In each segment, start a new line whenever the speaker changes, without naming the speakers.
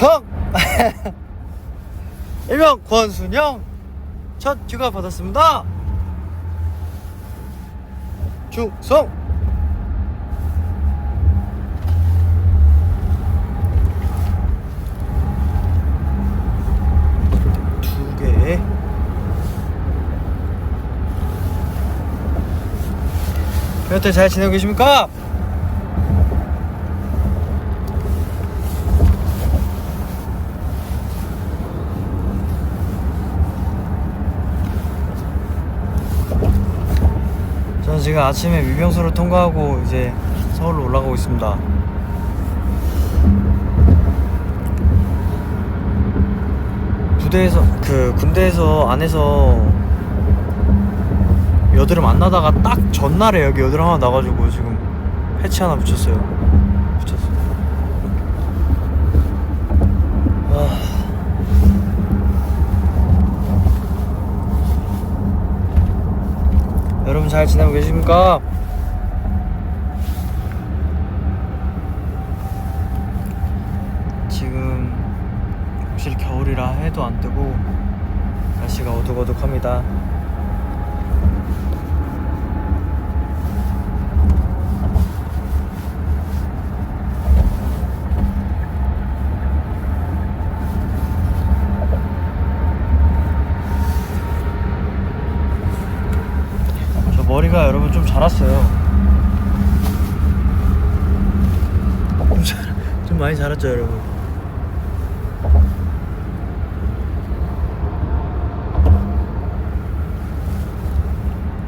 충성! 일명 권순영 첫 휴가 받았습니다. 충성! 두 개. 여러분들 잘 지내고 계십니까? 저는 지금 아침에 위병소를 통과하고 이제 서울로 올라가고 있습니다. 군대에서 안에서 여드름 안 나다가 딱 전날에 여기 여드름 하나 나가지고 지금 패치 하나 붙였어요. 여러분 잘 지내고 계십니까? 지금 확실히 겨울이라 해도 안 뜨고 날씨가 어둑어둑합니다. 머리가 여러분 좀 자랐어요. 좀 많이 자랐죠 여러분.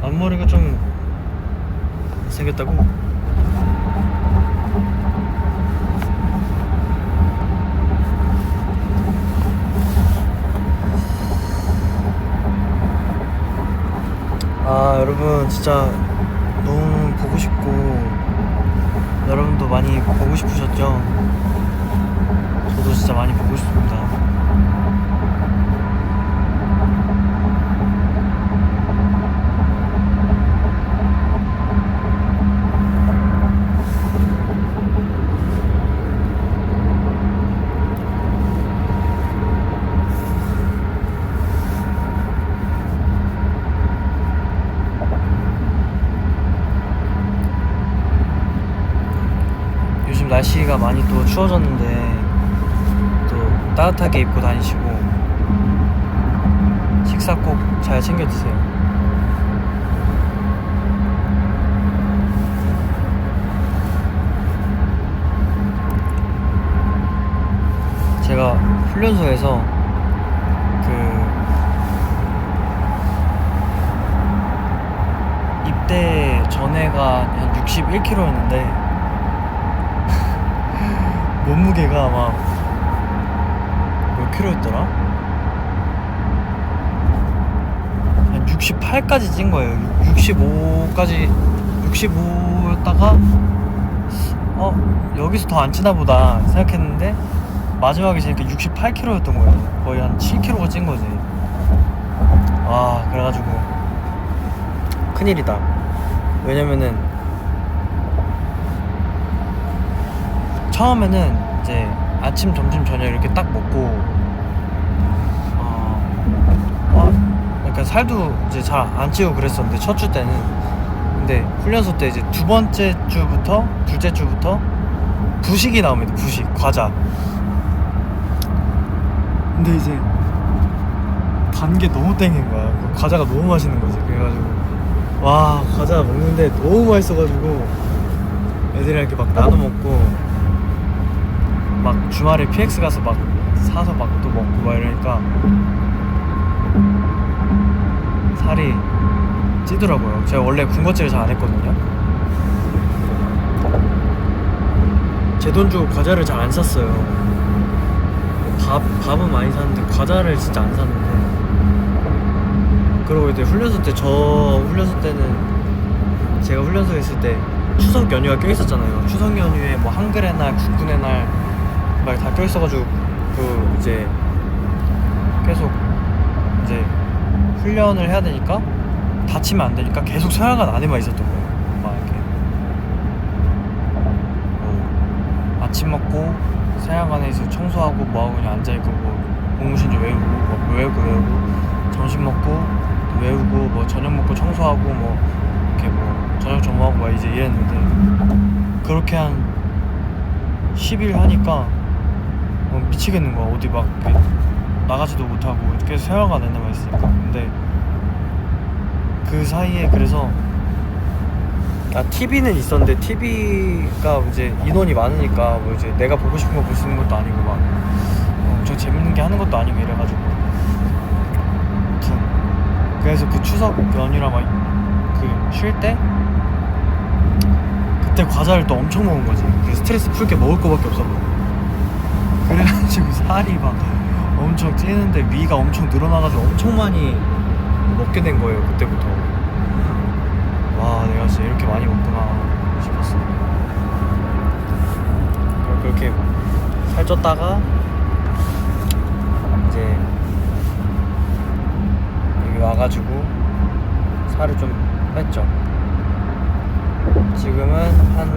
앞머리가 좀 생겼다고? 여러분 진짜 너무 보고 싶고 여러분도 많이 보고 싶으셨죠? 저도 진짜 많이 보고 싶습니다. 날씨가 많이 또 추워졌는데 또 따뜻하게 입고 다니시고 식사 꼭 잘 챙겨 드세요. 제가 훈련소에서 입대 전에가 한 61kg였는데 몸무게가 막 몇 킬로였더라? 한 68까지 찐 거예요. 65였다가 여기서 더 안 찌나 보다 생각했는데 마지막에 재니까 68kg였던 거예요. 거의 한 7kg가 찐 거지. 그래가지고 큰일이다. 왜냐면은 처음에는 이제 아침, 점심, 저녁 이렇게 딱 먹고 약간 살도 이제 잘 안 찌고 그랬었는데 첫 주 때는. 근데 훈련소 때 이제 두 번째 주부터 둘째 주부터 부식이 나옵니다. 부식, 과자. 근데 이제 단 게 너무 땡긴 거야. 과자가 너무 맛있는 거지. 그래가지고 과자 먹는데 너무 맛있어가지고 애들이랑 이렇게 막 나눠 먹고 막 주말에 PX 가서 막 사서 막 또 먹고 막 이러니까 살이 찌더라고요. 제가 원래 군것질을 잘 안 했거든요. 제 돈 주고 과자를 잘 안 샀어요. 밥은 많이 샀는데 과자를 진짜 안 샀는데. 그리고 이제 훈련소 때 제가 훈련소에 있을 때 추석 연휴가 껴있었잖아요. 추석 연휴에 뭐 한글의 날, 국군의 날 막 다 껴있어가지고 이제 계속 이제 훈련을 해야 되니까 다치면 안 되니까 계속 서양관 안에만 있었던 거예요. 막 이렇게 아침 먹고 생활관에서 청소하고 뭐하고 그냥 앉아있고 뭐 공무신 좀 외우고 뭐 외우고 점심 먹고 또 외우고 뭐 저녁 먹고 청소하고 뭐 이렇게 뭐 저녁 점호하고 막 이제 이랬는데 그렇게 한 10일 하니까 미치겠는 거야. 어디 막 나가지도 못하고 계속 생활관 안에만 있으니까. 근데 그 사이에 그래서 TV는 있었는데 TV가 이제 인원이 많으니까 뭐 이제 내가 보고 싶은 거 볼 수 있는 것도 아니고 막 엄청 재밌는 게 하는 것도 아니고 이래가지고 아무튼 그래서 그 추석 연휴라 막 그 쉴 때 그때 과자를 또 엄청 먹은 거지. 그 스트레스 풀 게 먹을 거밖에 없었거든. 그래가지고 살이 막 엄청 찌는데 위가 엄청 늘어나가지고 엄청 많이 먹게 된 거예요. 그때부터. 와, 내가 진짜 이렇게 많이 먹구나 싶었어. 그렇게 살쪘다가 이제 여기 와가지고 살을 좀 뺐죠. 지금은 한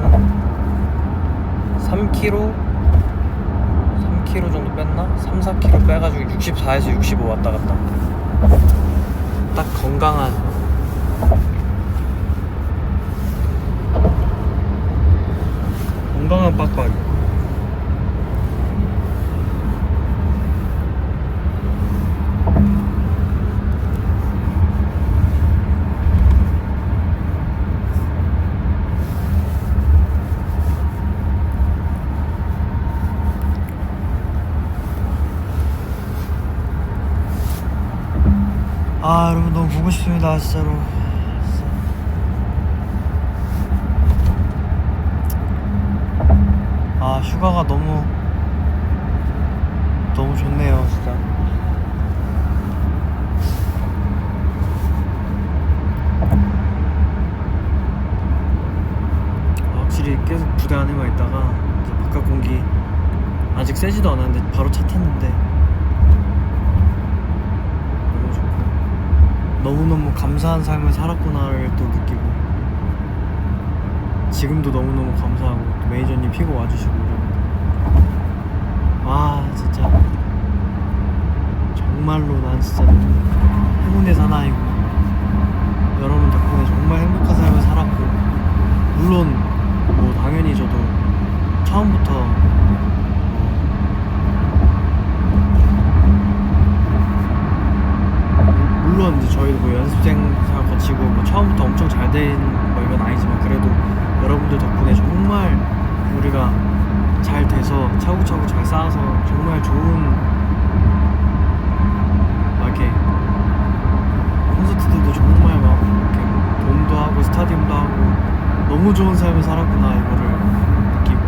3kg 정도 뺐나? 3-4kg 빼가지고 64에서 65 왔다 갔다. 딱 건강한 빡빡이. 여러분 너무 보고 싶습니다 진짜로. 휴가가 너무 좋네요 진짜. 확실히 계속 부대 안에만 있다가 이제 바깥 공기 아직 세지도 않았는데 바로 차 탔는데 너무 좋고 너무너무 감사한 삶을 살았구나를 또 느끼고, 지금도 너무너무 감사하고 또 매니저님 피고 와주시고 이러는데 진짜 정말로 난 진짜 행운의 사나이고 여러분 덕분에 정말 행복한 삶을 살았고, 물론 뭐 당연히 저도 처음부터 물론 이제 저희도 뭐 연습생 생활 거치고 뭐 처음부터 엄청 잘 된 뭐 이건 아니지만 그래도 여러분들 덕분에 정말 우리가 잘 돼서 차곡차곡 잘 쌓아서 정말 좋은 막 이렇게 콘서트들도 정말 막 이렇게 봄도 하고 스타디움도 하고 너무 좋은 삶을 살았구나 이거를 느끼고,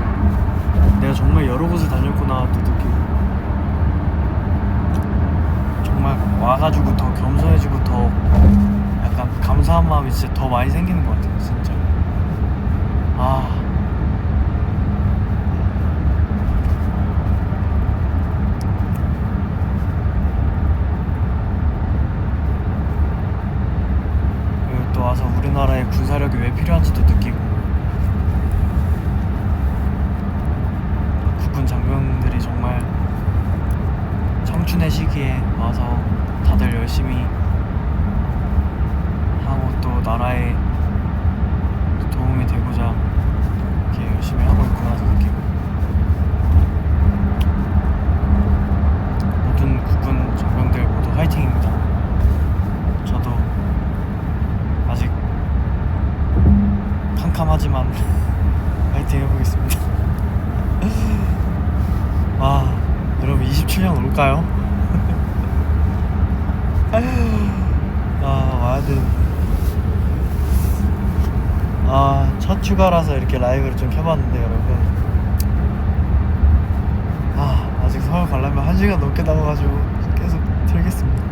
내가 정말 여러 곳을 다녔구나 또 느끼고, 정말 와가지고 더 겸손해지고 더 약간 감사한 마음이 진짜 더 많이 생기는 것 같아요 진짜. 그리고 또 와서 우리나라의 군사력이 왜 필요한지도 느끼고, 국군 장병들이 정말 청춘의 시기에 와서 다들 열심히 하고 또 나라에 도움이 되고자 이렇게 열심히 하고 있구나도 느끼고, 모든 국군 장병들 모두 화이팅입니다. 저도 아직 캄캄하지만 화이팅 해보겠습니다. 여러분 27년 올까요? 와야 돼. 첫 휴가라서 이렇게 라이브를 좀 켜봤는데 여러분 아직 서울 가려면 1시간 넘게 남아가지고 계속 틀겠습니다.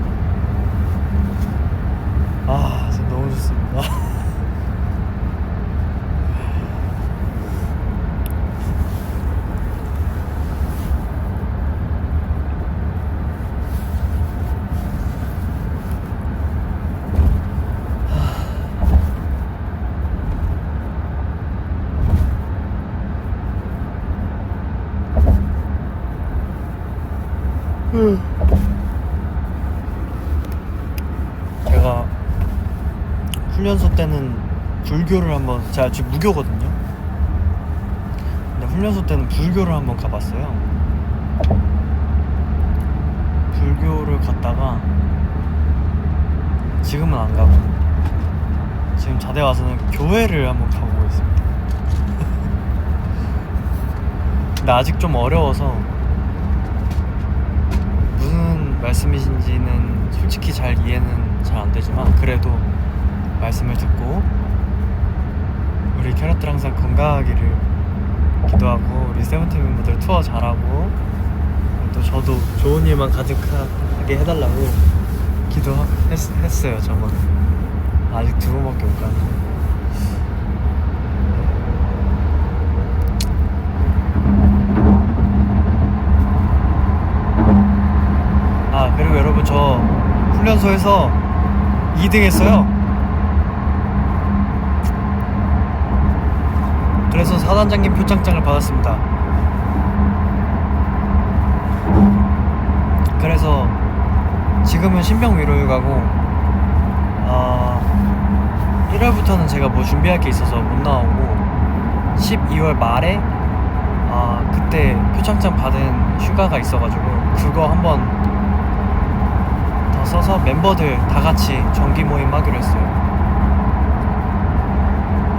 진짜 너무 좋습니다. 제가 훈련소 때는 불교를 한번, 제가 지금 무교거든요. 근데 훈련소 때는 불교를 한번 가봤어요. 불교를 갔다가 지금은 안 가고 지금 자대 와서는 교회를 한번 가보고 있습니다. 근데 아직 좀 어려워서 무슨 말씀이신지는 솔직히 잘 이해는 잘 안 되지만 그래도 말씀을 듣고 우리 캐럿들 항상 건강하기를 기도하고 우리 세븐틴 멤버들 투어 잘하고 또 저도 좋은 일만 가득하게 해달라고 기도했어요. 저번에 아직 2번밖에 못 가는데. 아 그리고 여러분 저 훈련소에서 2등 했어요. 그래서 사단장님 표창장을 받았습니다. 그래서 지금은 신병 위로휴가고 1월부터는 제가 뭐 준비할 게 있어서 못 나오고 12월 말에 그때 표창장 받은 휴가가 있어가지고 그거 한번 더 써서 멤버들 다 같이 정기 모임 하기로 했어요.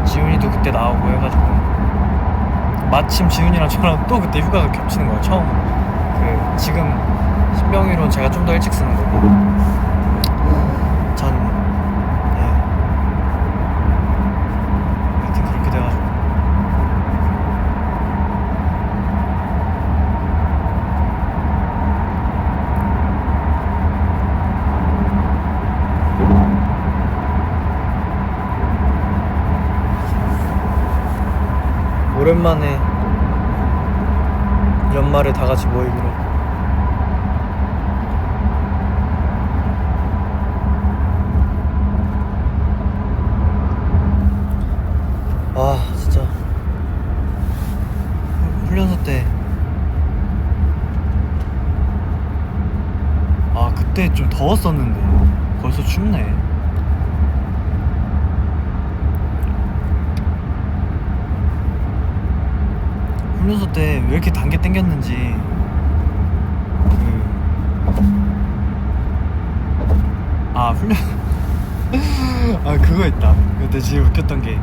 지훈이도 그때 나오고 해가지고 마침 지훈이랑 저랑 또 그때 휴가가 겹치는 거예요. 처음 지금 신병위로는 제가 좀 더 일찍 쓰는 거고 전 하여튼 그렇게 돼가지고 오랜만에 연말에 다 같이 모이기로. 아 진짜 훈련소 때 그때 좀 더웠었는데 벌써 춥네. 훈련소 때 왜 이렇게 단계 땡겼는지 훈련 그거 있다. 그때 제일 웃겼던 게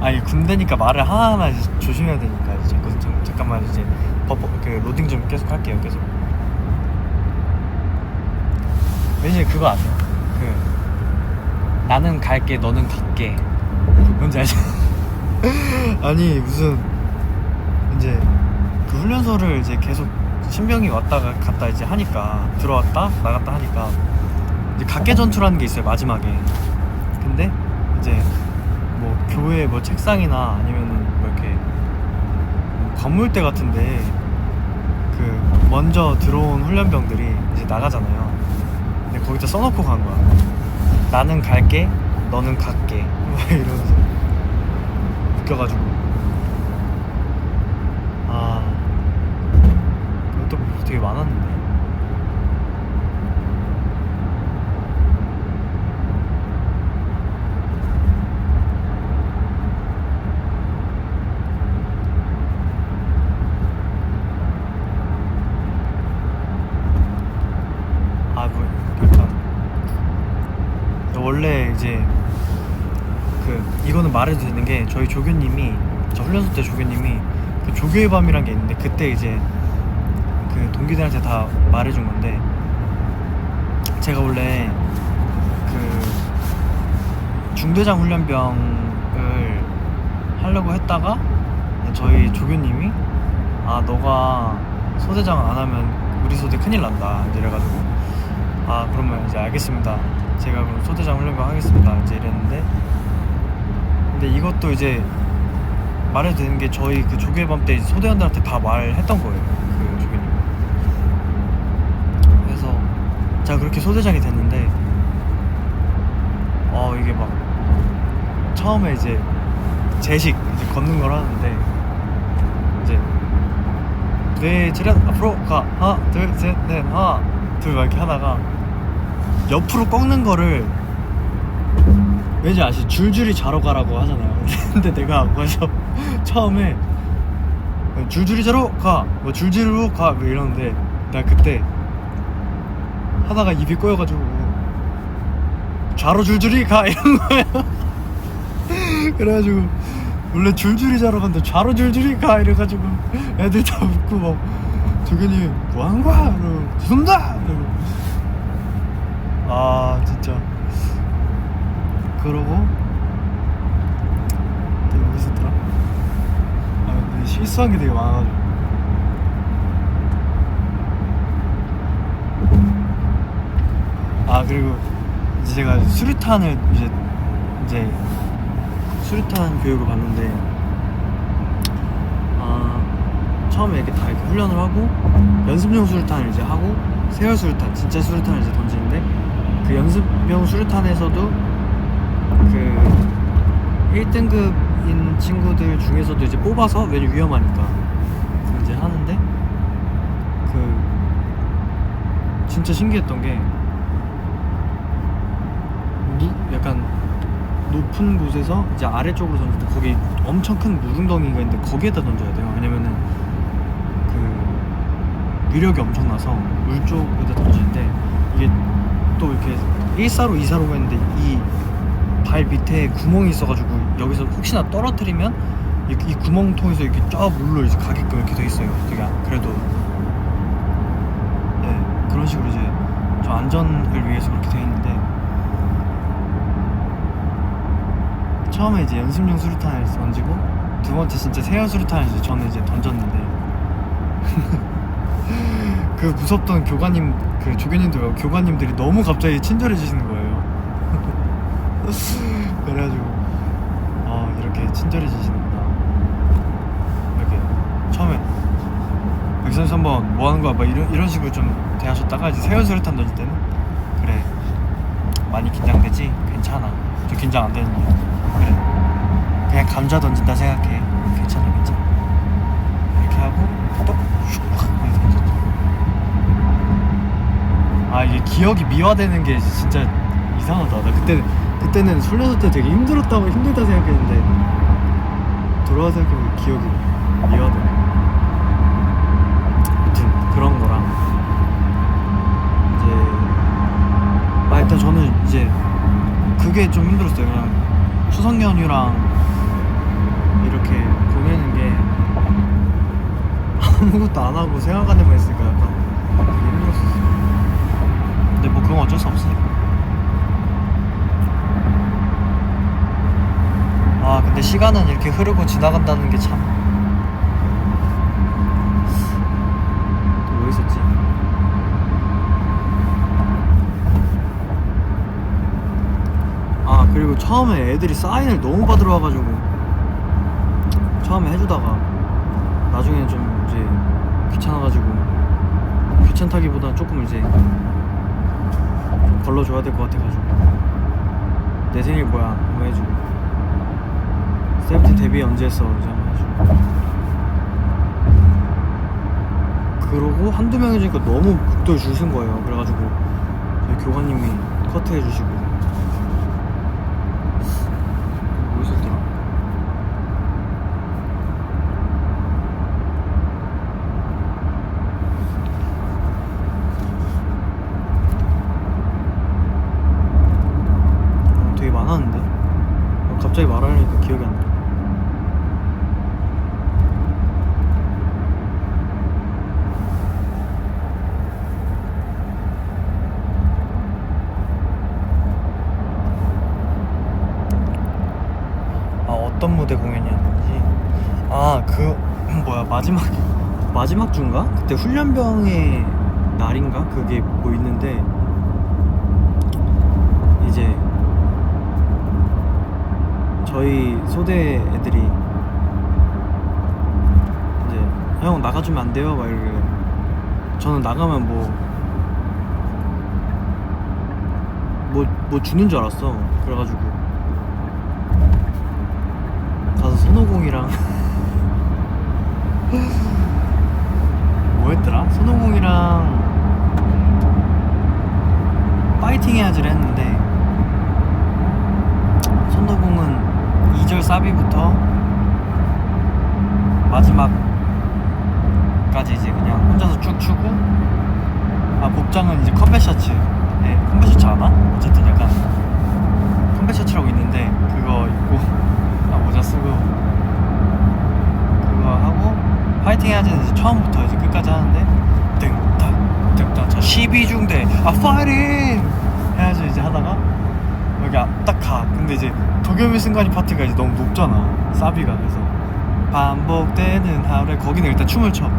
아니 군대니까 말을 하나하나 이제 조심해야 되니까 이제 잠깐만 이제 로딩 좀 계속 할게요. 계속. 왠지 그거 아세요? 나는 갈게 너는 갈게 뭔지 알죠? 아니 무슨 이제 그 훈련소를 이제 계속 신병이 왔다가 갔다 이제 하니까 들어왔다 나갔다 하니까 이제 각계 전투라는 게 있어요 마지막에. 근데 이제 뭐 교회 뭐 책상이나 아니면은 뭐 이렇게 뭐 건물대 같은데 먼저 들어온 훈련병들이 이제 나가잖아요. 근데 거기다 써놓고 간 거야. 나는 갈게 너는 갈게 막 이러면서 웃겨가지고 그것도 되게 많았는데. 원래 이제 이거는 말해도 되는 게 저희 조교님이 저 훈련소 때 조교님이 조교의 밤이란 게 있는데 그때 이제 동기들한테 다 말해준 건데 제가 원래 중대장 훈련병을 하려고 했다가 저희 조교님이 너가 소대장 안 하면 우리 소대 큰일 난다 이래가지고 그러면 이제 알겠습니다. 제가 그럼 소대장 훈련병 하겠습니다. 이제 이랬는데 근데 이것도 이제 말해도 되는 게 저희 조교의 밤 때 소대원들한테 다 말했던 거예요. 조교님. 그래서 제가 그렇게 소대장이 됐는데 이게 막 처음에 이제 제식 이제 걷는 걸 하는데 이제 네 차렷 앞으로 가 하나 둘 셋 넷 하나 둘 막 이렇게 하다가 옆으로 꺾는 거를 왠지 아시 줄줄이 자러 가라고 하잖아요. 근데 내가 거기서 처음에 줄줄이 자러 가, 뭐 줄줄이로 가, 뭐 이러는데 나 그때 하다가 입이 꼬여가지고 좌로 줄줄이 가 이런 거예요. 그래가지고 원래 줄줄이 자러 갔는데 좌로 줄줄이 가 이래가지고 애들 다 웃고 막 조견이 뭐 하는 거야? 이러고 죄송합니다! 이러고 아 진짜 그러고 또 여기 있었더라? 아 근데 실수한 게 되게 많아가지고 아 그리고 이제 제가 수류탄을 이제 수류탄 교육을 받는데 처음에 이렇게 다 이렇게 훈련을 하고 연습용 수류탄을 이제 하고 세열 수류탄 진짜 수류탄을 이제 던지는데 그 연습용 수류탄에서도 그 1등급인 친구들 중에서도 이제 뽑아서 왜냐면 위험하니까 이제 하는데 그 진짜 신기했던 게 약간 높은 곳에서 이제 아래쪽으로 던질 때 거기 엄청 큰 물웅덩이가 있는데 거기에다 던져야 돼요. 왜냐면은 그 위력이 엄청나서 물 쪽에다 던지는데 이게 또 이렇게 1사로 2사로가 있는데 이 발 밑에 구멍이 있어가지고 여기서 혹시나 떨어뜨리면 이 구멍 통해서 이렇게 쫙 물로 이제 가게끔 이렇게 돼 있어요. 되게 그래도 네 그런 식으로 이제 저 안전을 위해서 그렇게 돼 있는데 처음에 이제 연습용 수류탄을 던지고 두 번째 진짜 세열 수류탄을 이제 저는 이제 던졌는데 그 무섭던 교관님 그 조교님들 교관님들이 너무 갑자기 친절해지시는 거예요. 그래가지고 이렇게 친절해지시는구나 이렇게 처음에 백선수 한번 뭐 하는 거야 막 이런 식으로 좀 대하셨다가 이제 세열 수류탄 던질 때는 그래 많이 긴장되지? 괜찮아 저 긴장 안 되는데 그래 그냥 감자 던진다 생각해 괜찮아 이렇게 하고 또 슉 던졌죠. 아 이게 기억이 미화되는 게 진짜 이상하다. 나 그때는 훈련소 때 되게 힘들다 생각했는데 돌아와서 생각해보면 기억이 미화되네. 아무튼 그런 거랑 이제 일단 저는 이제 그게 좀 힘들었어요. 그냥 추석 연휴랑 이렇게 보내는 게 아무것도 안 하고 생활관에만 있으니까 약간 되게 힘들었었어요. 근데 뭐 그건 어쩔 수 없으니까. 근데 시간은 이렇게 흐르고 지나간다는 게 참. 또 뭐 있었지? 그리고 처음에 애들이 사인을 너무 받으러 와가지고 처음에 해주다가 나중에는 좀 이제 귀찮아가지고 귀찮다기보다 조금 이제 좀 걸러줘야 될 것 같아가지고 내 생일 뭐야 한번 해주고 세븐틴 데뷔 언제 했어 이제 한번 해주고 그러고 한두 명 해주니까 너무 극도의 줄 쓴 거예요. 그래가지고 저희 교관님이 커트해주시고 뭐 있었더라? 되게 많았는데 갑자기 말하려니까 기억이 안 나. 어떤 무대 공연이었는지 그 뭐야 마지막 주인가? 그때 훈련병의 날인가? 그게 뭐 있는데 이제 저희 소대 애들이 이제 형 나가주면 안 돼요? 막 이러길래 저는 나가면 뭐 주는 줄 알았어. 그래가지고 가서 선호공 손오공이랑 뭐였더라? 손오공이랑 파이팅 해야지를 했는데 손오공은 2절 사비부터 마지막까지 이제 그냥 혼자서 쭉 추고, 복장은 이제 컴뱃 셔츠, 컴뱃 셔츠 아나? 어쨌든 약간 컴뱃 셔츠라고 있는데 그거 입고 모자 쓰고 그거 하고, 파이팅 해야지는 이제 처음부터 이제 끝까지 하는데 ตึง딱 자 12중대 파이팅 해야지 이제 하다가 여기 딱 가. 근데 이제 도겸이 순간이 파트가 이제 너무 높잖아, 사비가. 그래서 반복되는 하루에 거기는 일단 춤을 춰.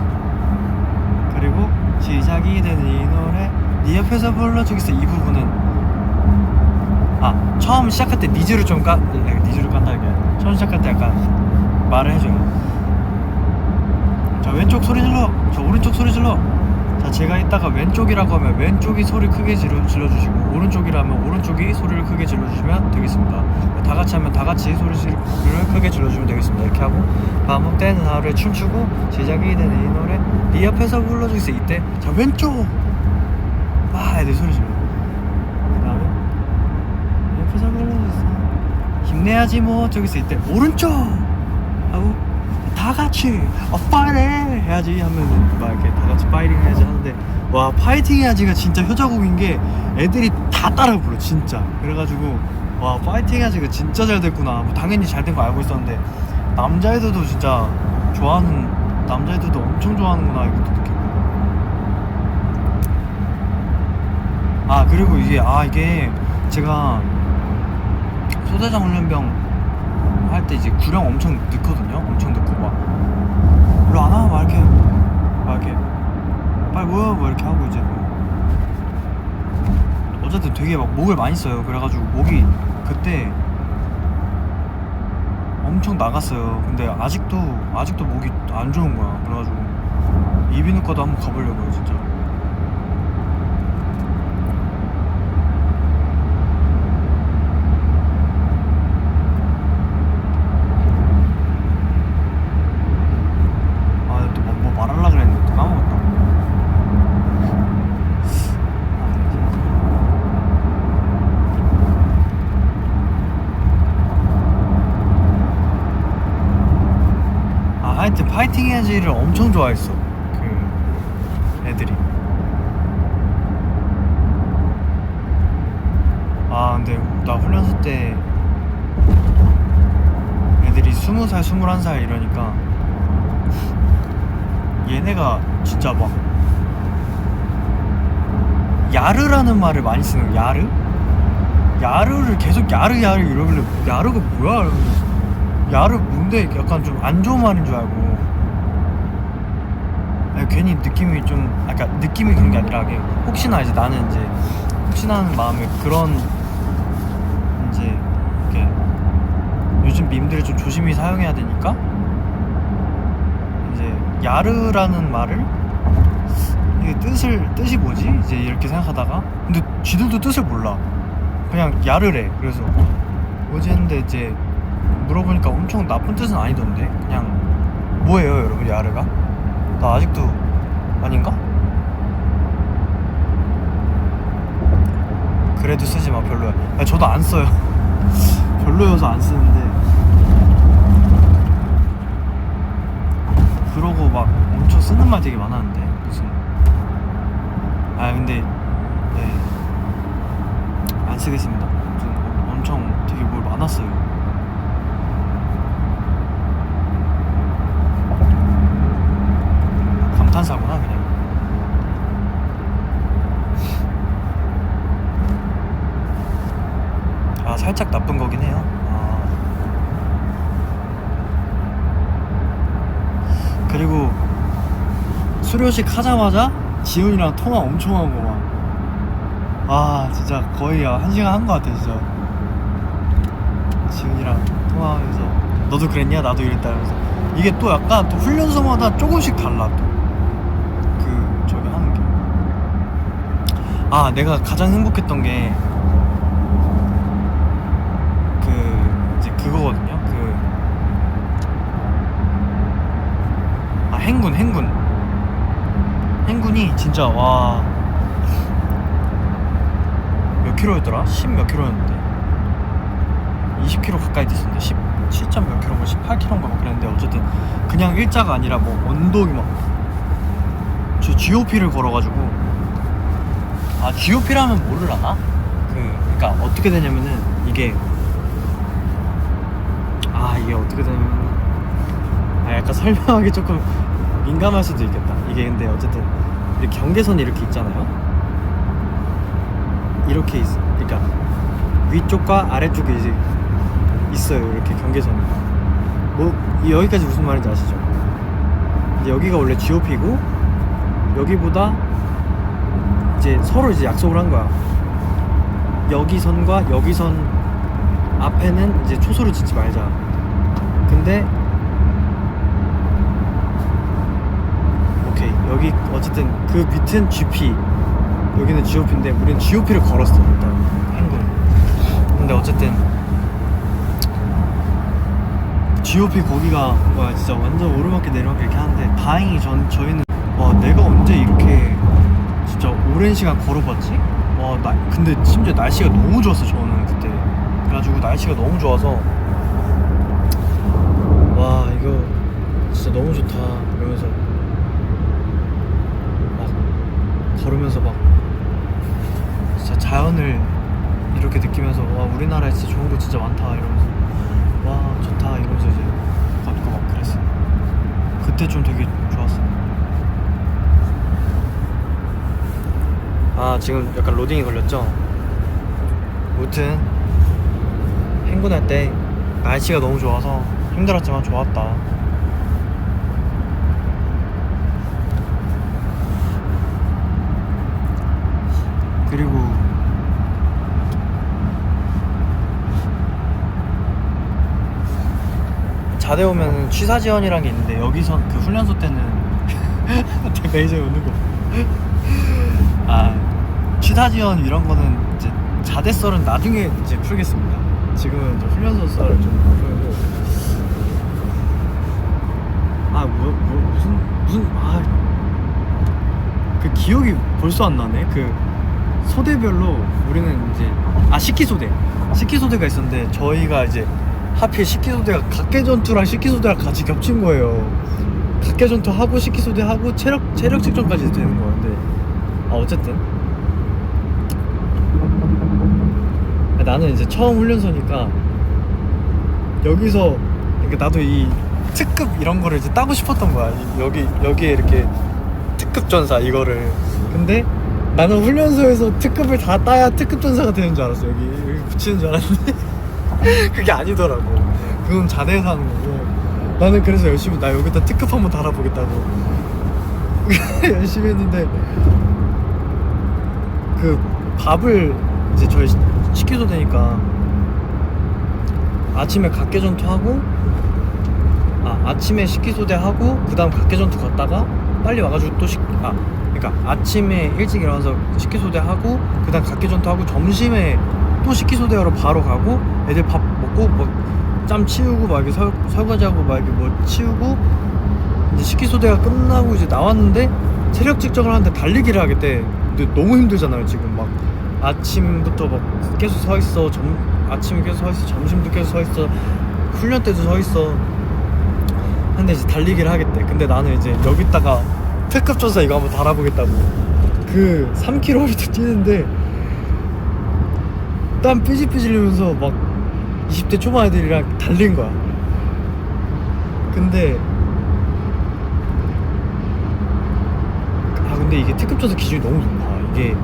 그리고 시작이 되는 이 노래 네 옆에서 불러주겠어. 이 부분은 처음 시작할 때 니즈를 좀 니즈를 깐다 이게. 처음 시작할 때 약간 말을 해줘요. 자, 왼쪽 소리 질러, 저 오른쪽 소리 질러. 자, 제가 이따가 왼쪽이라고 하면 왼쪽이 소리 크게 질러주시고, 오른쪽이라면 오른쪽이 소리를 크게 질러주시면 되겠습니다. 다 같이 하면 다 같이 소리를 크게 질러주시면 되겠습니다. 이렇게 하고, 반복되는 하루에 춤추고 시작이 되는 이 노래 네 옆에서 불러주세요. 이때 자, 왼쪽 애들 소리 질러. 그 다음에 네 옆에서 불러주세요. 힘내야지 뭐 저기서 이때 오른쪽 하고 다 같이 파이팅 해야지 하면은 막 이렇게 다 같이 파이팅 해야지 하는데, 와, 파이팅 해야지가 진짜 효자곡인 게 애들이 다 따라 불러 진짜. 그래가지고 와, 파이팅 해야지가 진짜 잘 됐구나. 뭐 당연히 잘 된 거 알고 있었는데 남자애들도 진짜 좋아하는, 남자애들도 엄청 좋아하는구나 이것도 느끼고. 그리고 이게 제가 소대장 훈련병 할 때 이제 구령 엄청 넣거든요. 엄청 넣고 막 일로 안 와? 막 이렇게 빨리 모여 뭐 이렇게 하고 이제 어쨌든 되게 막 목을 많이 써요. 그래가지고 목이 그때 엄청 나갔어요. 근데 아직도 목이 안 좋은 거야. 그래가지고 이비인후과도 한번 가보려고요 진짜. 말하려고 그랬는데 또 까먹었다. 하여튼 파이팅 해야지를 엄청 좋아했어 그 애들이. 근데 나 훈련소 때 애들이 20살 21살 이러니까 얘네가 진짜 막 야르라는 말을 많이 쓰는 거야. 야르를 계속 야르 이러길래 야르가 뭐야? 야르 뭔데? 약간 좀 안 좋은 말인 줄 알고. 괜히 느낌이 좀, 그러니까 느낌이 그런 게 아니라 혹시나 이제 나는 이제 혹시나 하는 마음에 그런 이제 이렇게 요즘 밈들을 좀 조심히 사용해야 되니까 이제 야르라는 말을 이게 뜻이 뭐지? 이제 이렇게 생각하다가 근데 쥐들도 뜻을 몰라. 그냥 야르래. 그래서 뭐지 했는데 이제 물어보니까 엄청 나쁜 뜻은 아니던데. 그냥 뭐예요 여러분 야르가? 나 아직도 아닌가? 그래도 쓰지 마 별로야. 저도 안 써요. 별로여서 안 쓰는데 그러고 막 엄청 쓰는 말 되게 많았는데 무슨 근데 안 쓰겠습니다. 엄청 되게 뭘 많았어요. 감탄사구나 그냥. 살짝 나쁜 거긴 해요. 그리고 수료식 하자마자 지훈이랑 통화 엄청 하고 막 진짜 거의 1시간 한 거 같아 진짜. 지훈이랑 통화하면서 너도 그랬냐 나도 이랬다 이러면서 이게 또 약간 또 훈련소마다 조금씩 달라. 또 그 저기 하는 게 내가 가장 행복했던 게 그 이제 그거거든요. 그 행군이 진짜 와 몇 킬로였더라? 10 몇 킬로였는데 20킬로 가까이 됐었는데 17점 몇 킬로인가 18킬로인가 막 그랬는데 어쨌든 그냥 일자가 아니라 뭐 언덕이 막 저 GOP를 걸어가지고 GOP라면 모르려나? 그러니까 어떻게 되냐면은 이게 어떻게 되냐면 약간 설명하기 조금 민감할 수도 있겠다. 이게 근데 어쨌든 이렇게 경계선이 이렇게 있잖아요. 이렇게 그러니까 위쪽과 아래쪽에 이제 있어요. 이렇게 경계선이. 뭐 여기까지 무슨 말인지 아시죠? 이제 여기가 원래 GOP고 여기보다 이제 서로 이제 약속을 한 거야. 여기 선과 여기 선 앞에는 이제 초소를 짓지 말자. 근데 오케이 여기 어쨌든 그 밑은 GP 여기는 GOP인데 우리는 GOP를 걸었어 일단 행군. 근데 어쨌든 GOP 거기가 와 진짜 완전 오르막길 내리막길 이렇게 하는데 다행히 저희는 와 내가 언제 이렇게 진짜 오랜 시간 걸어봤지? 근데 심지어 날씨가 너무 좋았어 저는 그때. 그래가지고 날씨가 너무 좋아서 와 이거 진짜 너무 좋다 이러면서 막 걸으면서 막 진짜 자연을 이렇게 느끼면서 와 우리나라에 진짜 좋은 거 진짜 많다 이러면서 와 좋다 이러면서 이제 걷고 막 그랬어. 그때 좀 되게 좋았어. 지금 약간 로딩이 걸렸죠? 무튼 행군할 때 날씨가 너무 좋아서 힘들었지만 좋았다. 그리고 자대 오면 취사지원이라는 게 있는데 여기서 그 훈련소 때는 내가 이제 오는 거 취사지원 이런 거는 이제 자대 썰은 나중에 이제 풀겠습니다. 지금은 이제 훈련소 썰을 좀 풀고 무슨 그 기억이 벌써 안 나네. 그 소대별로 우리는 이제 식기소대가 있었는데 저희가 이제 하필 식기소대가 각계전투랑 식기소대랑 같이 겹친 거예요. 각계전투 하고 식기소대 하고 체력 측정까지 되는 거였는데 어쨌든 나는 이제 처음 훈련소니까 여기서 그러니까 나도 이 특급 이런 거를 이제 따고 싶었던 거야. 여기에 이렇게 특급 전사 이거를. 근데 나는 훈련소에서 특급을 다 따야 특급 전사가 되는 줄 알았어. 여기 붙이는 줄 알았는데 그게 아니더라고. 그건 자대에서 하는 거고. 나는 그래서 열심히 나 여기다 특급 한번 달아보겠다고 열심히 했는데 그 밥을 이제 저희 식기소대니까 아침에 각계전투하고 아침에 식기소대 하고 그 다음 각계전투 갔다가 빨리 와가지고 또 그러니까 아침에 일찍 일어나서 식기소대 하고 그 다음 각계전투 하고 점심에 또 식기소대하러 바로 가고 애들 밥 먹고 뭐 짬 치우고 막 이렇게 설거지하고 막 이렇게 뭐 치우고 이제 식기소대가 끝나고 이제 나왔는데 체력 측정을 하는데 달리기를 하겠대. 근데 너무 힘들잖아요 지금. 막 아침부터 막 계속 서 있어. 아침에 계속 서 있어. 점심도 계속 서 있어. 훈련 때도 서 있어. 근데 이제 달리기를 하겠대. 근데 나는 이제 여기다가 특급 전사 이거 한번 달아보겠다고 그 3km 뛰는데 땀 삐질삐질 흘리면서 막 20대 초반 애들이랑 달린 거야. 근데 이게 특급 전사 기준이 너무 높아. 이게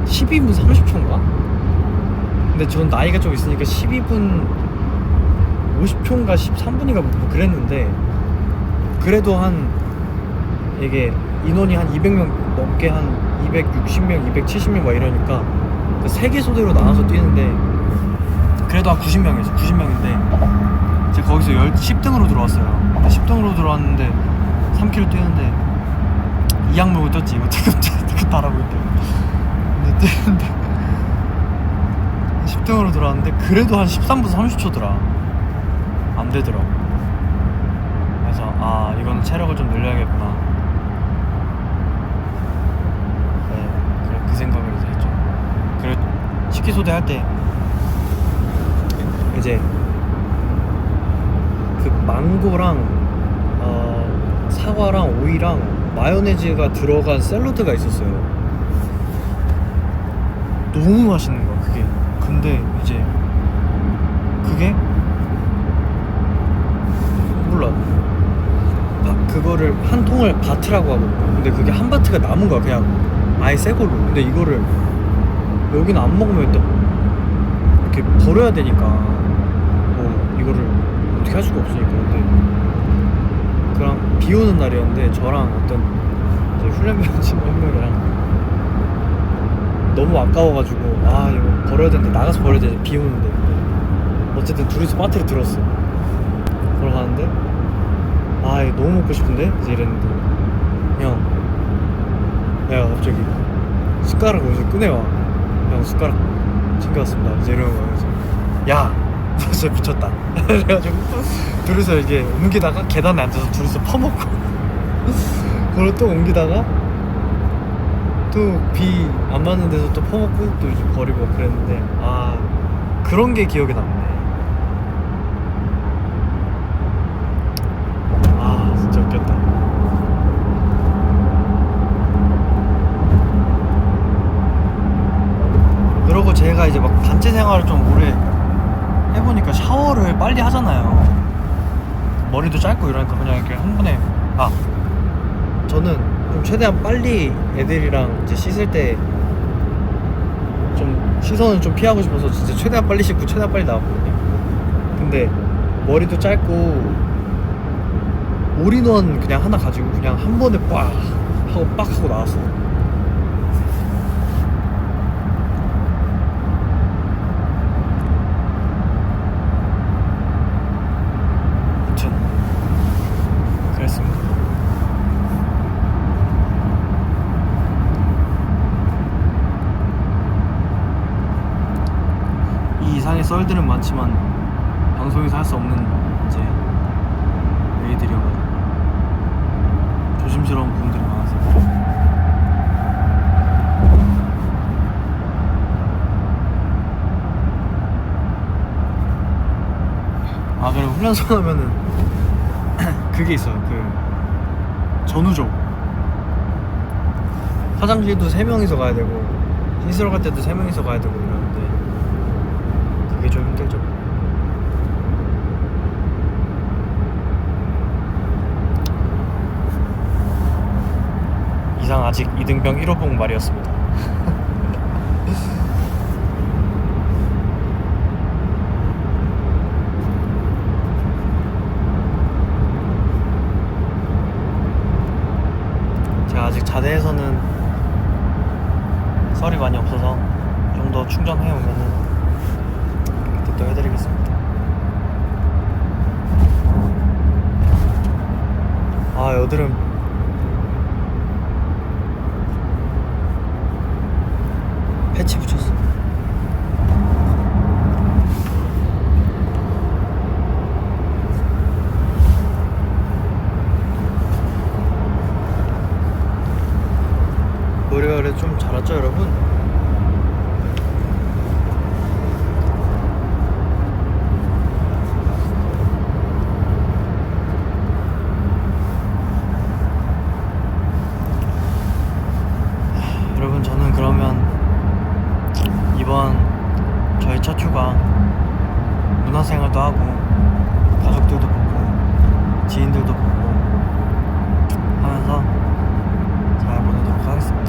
12분 30초인가? 근데 전 나이가 좀 있으니까 12분 50초인가 13분인가 뭐 그랬는데 그래도 이게 인원이 한 200명 넘게 한 260명, 270명 막 이러니까 그 3개 소대로 나눠서 뛰는데 그래도 한 90명이었어. 90명인데 제가 거기서 10등으로 들어왔어요. 근데 10등으로 들어왔는데 3km 뛰는데 이 악물고 떴지. 이거 특급 달아보기 때문에. 근데 뛰는데 10등으로 들어왔는데 그래도 한 13분 30초더라. 안 되더라고. 그래서 아 이거는 체력을 좀 늘려야겠구나. 네, 그 생각을 이제 했죠. 그리고 식기소대 할 때 이제 그 망고랑 사과랑 오이랑 마요네즈가 들어간 샐러드가 있었어요. 너무 맛있는 거야 그게. 근데 이제 그게 몰라, 그거를 한 통을 바트라고 하거든요. 근데 그게 한 바트가 남은 거야 그냥 아예 새 걸로. 근데 이거를 여기는 안 먹으면 일단 이렇게 버려야 되니까 뭐 이거를 어떻게 할 수가 없으니까. 근데 그랑 비 오는 날이었는데 저랑 어떤 이제 훈련병 친구 한 명이랑 너무 아까워가지고 아 이거 버려야 되는데, 나가서 버려야 되는데 비 오는데. 어쨌든 둘이서 바트를 들었어. 걸어가는데 아 이거 너무 먹고 싶은데 이제 이랬는데 형, 내가 갑자기 숟가락을 어디서 꺼내와. 형 숟가락 챙겨왔습니다 이제 이러는 거야. 그래서 야 너 진짜 미쳤다. 그래가지고 둘이서 이게 옮기다가 계단에 앉아서 둘이서 퍼먹고 그걸 또 옮기다가 또 비 안 맞는 데서 또 퍼먹고 또 이제 버리고 그랬는데 아 그런 게 기억에 남네. 아 진짜 웃겼다. 그러고 제가 이제 막 단체 생활을 좀 오래 해보니까 샤워를 빨리 하잖아요. 머리도 짧고 이러니까 그냥 이렇게 한 번에 저는 좀 최대한 빨리 애들이랑 이제 씻을 때 좀 시선을 좀 피하고 싶어서 진짜 최대한 빨리 씻고 최대한 빨리 나왔거든요. 근데 머리도 짧고 올인원 그냥 하나 가지고 그냥 한 번에 빡 하고 나왔어. 아무튼 그랬습니다. 이 이상의 썰들은 많지만 방송에서 할 수 없는 이제 얘기들이어가지고 조심스러운 부분들이 많아서. 아 그리고 훈련소 가면은 그게 있어요. 그 전우조 화장실도 3명이서 가야 되고 씻으러 갈 때도 3명이서 가야 되고 이러는데 그게 좀 힘들죠. 이상 아직 이등병 1호봉 말이었습니다. 제가 아직 자대에서는 썰이 많이 없어서 좀 더 충전해 오면은 그때 또 해드리겠습니다. 아 여드름 패치 붙였어. 머리가 그래도 좀 자랐죠 여러분? 여러분 저는 그러면 이번 저희 첫 휴가 문화생활도 하고 가족들도 보고 지인들도 보고 하면서 잘 보내도록 하겠습니다.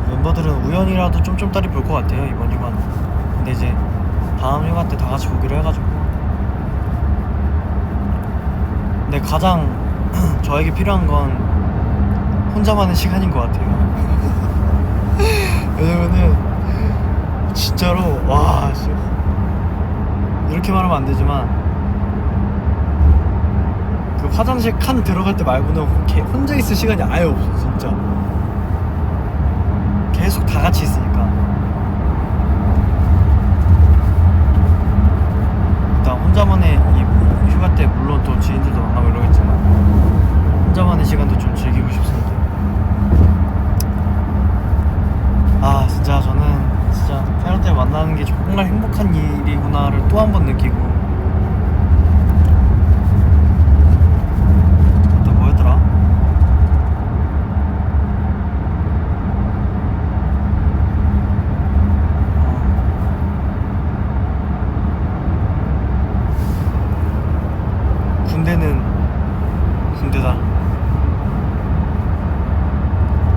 멤버들은 우연이라도 쫌쫌따리 볼 것 같아요 이번 휴가는. 근데 이제 다음 휴가 때 다 같이 보기로 해가지고. 근데 가장 저에게 필요한 건 혼자만의 시간인 것 같아요. 왜냐면은 진짜로 와 이렇게 말하면 안 되지만 그 화장실 칸 들어갈 때 말고는 혼자 있을 시간이 아예 없어 진짜. 계속 다 같이 있으니까. 사람들 만나는 게 정말 행복한 일이구나를 또 한 번 느끼고. 또 뭐였더라? 군대는 군대다.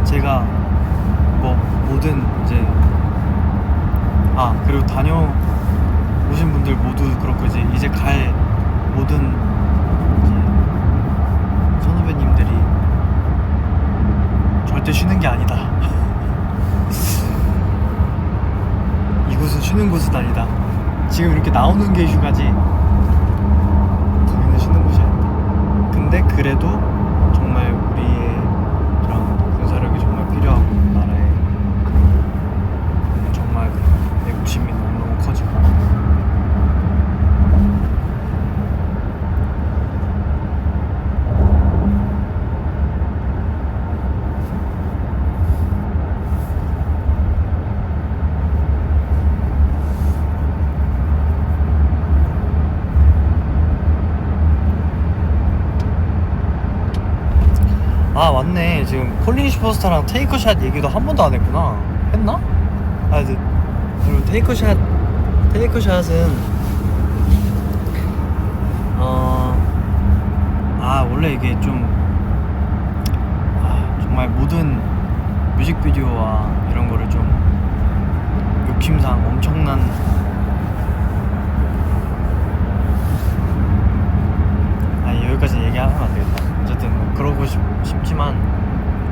제가 뭐 모든 이제 그리고 다녀오신 분들 모두 그렇고 이제 갈 모든 이제 선후배님들이 절대 쉬는 게 아니다. 이곳은 쉬는 곳은 아니다. 지금 이렇게 나오는 게 휴가지 거기는 쉬는 곳이 아니다. 근데 그래도 정말 우리의 이런 군사력이 정말 필요하고 나라에 정말 애국심이 너무너무 커지고. 맞네. 지금 콜린 슈퍼스타랑 테이크샷 얘기도 한 번도 안 했구나. 했나? 그리고 테이크샷은 원래 이게 좀 정말 모든 뮤직비디오와 이런 거를 좀 욕심상 엄청난 여기까지 얘기하면 안 되겠다. 어쨌든 뭐 그러고 싶지만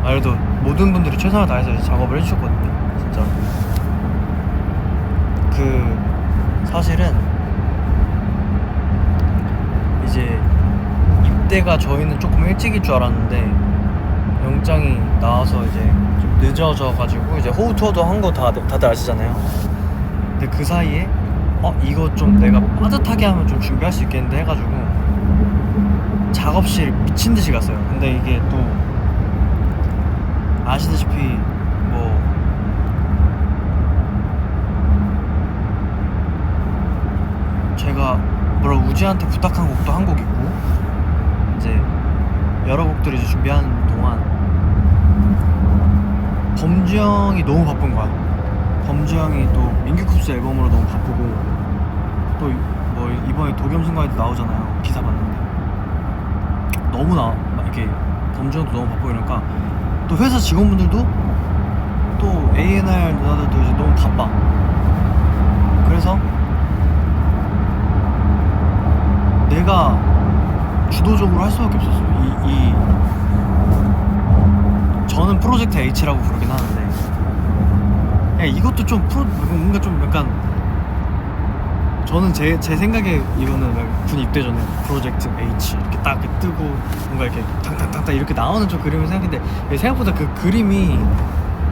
그래도 모든 분들이 최선을 다해서 이제 작업을 해주셨거든요. 진짜 사실은 이제 입대가 저희는 조금 일찍일 줄 알았는데 영장이 나와서 이제 좀 늦어져가지고 이제 호우 투어도 한 거 다들 아시잖아요. 근데 그 사이에 이거 좀 내가 빠듯하게 하면 좀 준비할 수 있겠는데 해가지고 작업실 미친듯이 갔어요. 근데 이게 또 아시다시피 뭐 제가 우지한테 부탁한 곡도 한 곡 있고 이제 여러 곡들을 이제 준비하는 동안 범주 형이 너무 바쁜 거야. 범주 형이 또 민규쿱스 앨범으로 너무 바쁘고 또 뭐 이번에 도겸순간에도 나오잖아요. 기사 봤는데 너무 이렇게 범주 형도 너무 바쁘고 이러니까 또 회사 직원분들도 또 A&R 누나들도 이제 너무 바빠. 그래서 내가 주도적으로 할 수밖에 없었어요. 저는 프로젝트 H라고 부르긴 하는데 이것도 좀 뭔가 좀 약간 저는 제 생각에 이거는 군 입대 전에 프로젝트 H 이렇게 딱 이렇게 뜨고 뭔가 이렇게 탕탕탕탕 이렇게 나오는 좀 그림을 생각했는데 생각보다 그 그림이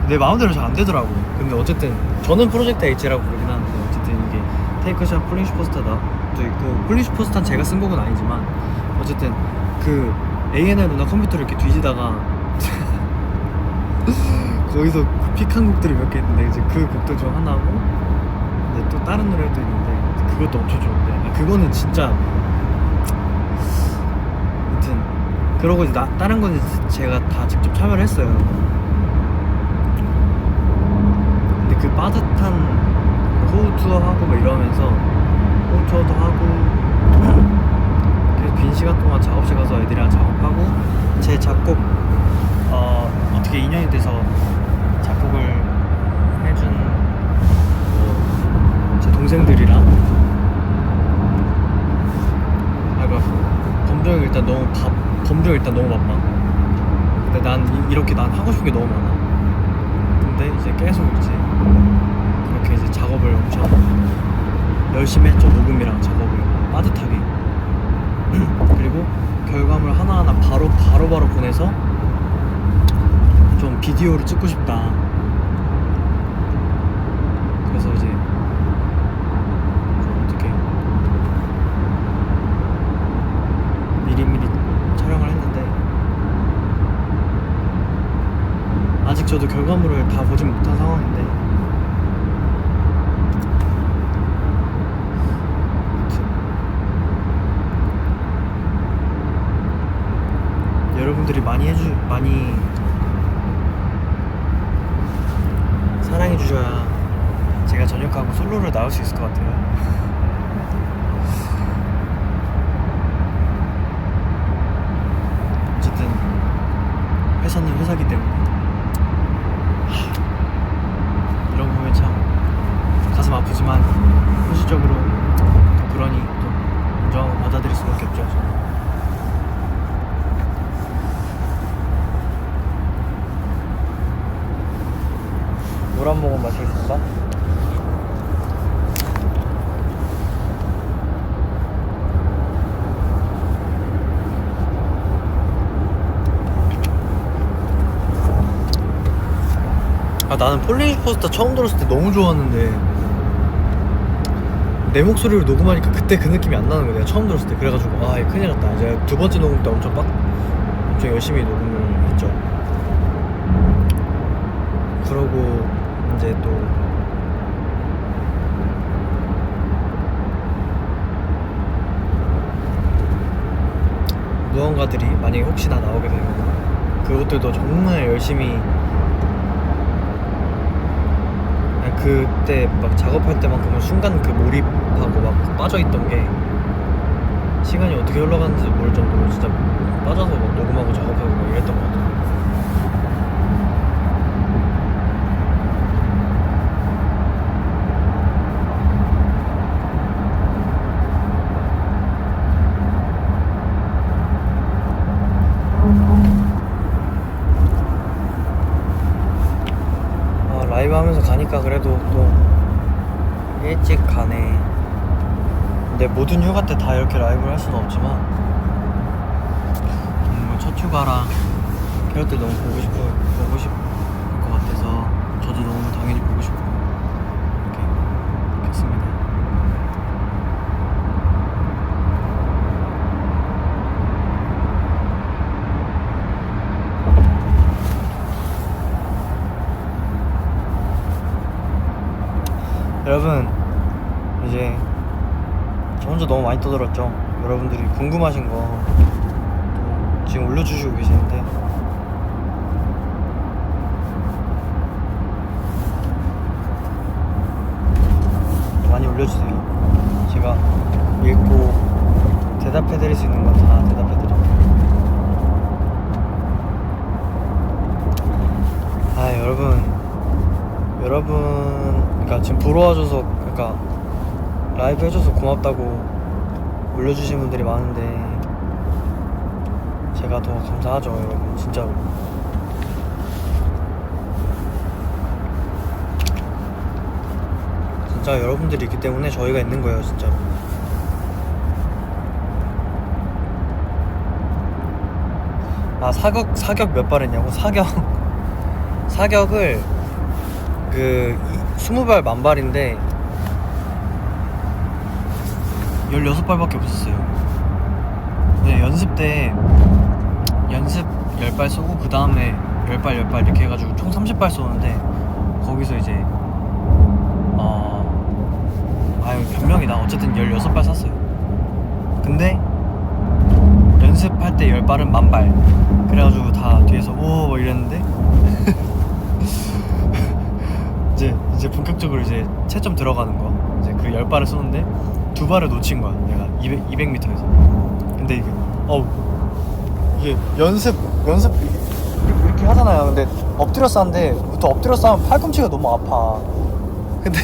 내 마음대로 잘 안 되더라고요. 근데 어쨌든 저는 프로젝트 H라고 부르긴 하는데 어쨌든 이게 테이크샷 콜린 슈퍼스타도 있고 콜린 슈퍼스타는 제가 쓴 곡은 아니지만 어쨌든 그 A&R 누나 컴퓨터를 이렇게 뒤지다가 거기서 픽한 곡들이 몇 개 있는데 이제 그 곡도 좀 하나고 근데 또 다른 노래도 있는데 그것도 엄청 좋은데 그거는 진짜 아무튼 그러고 이제 다른 건 제가 다 직접 참여를 했어요. 근데 그 빠듯한 호우 투어 하고 막 이러면서 호우 투어도 하고 계속 빈 시간 동안 작업실 가서 애들이랑 작업하고 제 작곡 어떻게 인연이 돼서 작곡을 해준 제 동생들이랑 범정이 일단 너무 바빠. 근데 난 하고 싶은 게 너무 많아. 근데 이제 계속 이제 그렇게 이제 작업을 엄청 열심히 했죠. 녹음이랑 작업을 빠듯하게. 그리고 결과물 하나하나 바로 보내서 좀 비디오를 찍고 싶다. 그래서 이제 좀 어떻게 미리미리 촬영을 했는데 아직 저도 결과물을 다 보진 못한 상황인데 여러분들이 많이 사랑해주셔야 제가 전역하고 솔로를 나올 수 있을 것 같아요. 어쨌든 회사는 회사기 때문에 이런 거 보면 참 가슴 아프지만 현실적으로 또 그러니 또 인정하고 받아들일 수밖에 없죠. 물 한 모금 마시겠습니다. 나는 폴리시 포스터 처음 들었을 때 너무 좋았는데 내 목소리를 녹음하니까 그때 그 느낌이 안 나는 거야. 내가 처음 들었을 때. 그래가지고 이거 큰일 났다. 이제 두 번째 녹음 때 엄청 열심히 녹음을 했죠. 그러고 이제 또 무언가들이 만약에 혹시나 나오게 되면 그것들도 정말 열심히 그때 막 작업할 때만큼은 순간 그 몰입하고 막 빠져있던 게 시간이 어떻게 흘러가는지 모를 정도로 진짜 빠져서 막 녹음하고 작업하고 막 이랬던 것 같아요. 라이브 하면서 가니까 그래도 또 일찍 가네. 근데 모든 휴가 때 다 이렇게 라이브를 할 수는 없지만 첫 휴가랑 그럴 때 너무 보고 싶을 것 같아서 저도 너무 당연히 보고 싶고 이렇게 했습니다. 여러분, 이제 저 혼자 너무 많이 떠들었죠. 여러분들이 궁금하신 거 지금 올려주시고 계시는데 많이 올려주세요. 제가 읽고 대답해드릴 수 있는 건 다 대답해드릴게요. 여러분 그러니까 지금 보러 와줘서, 그러니까 라이브 해줘서 고맙다고 올려주신 분들이 많은데 제가 더 감사하죠. 여러분 진짜로. 진짜 여러분들이 있기 때문에 저희가 있는 거예요, 진짜로. 사격 몇 발 했냐고? 사격을 20발 만발인데 16발밖에 없었어요. 그냥 연습 때 연습 10발 쏘고 그 다음에 10발 이렇게 해가지고 총 30발 쏘는데 거기서 이제 변명이다. 어쨌든 16발 쐈어요. 근데 연습할 때 10발은 만발. 그래가지고 다 뒤에서 오 뭐 이랬는데 이제 본격적으로 이제 채점 들어가는 거. 이제 그 10발을 쏘는데 2발을 놓친 거야. 내가 200m에서. 근데 이게 연습 이렇게 하잖아요. 근데 엎드려 쌌는데 또 엎드려 싸면 팔꿈치가 너무 아파. 근데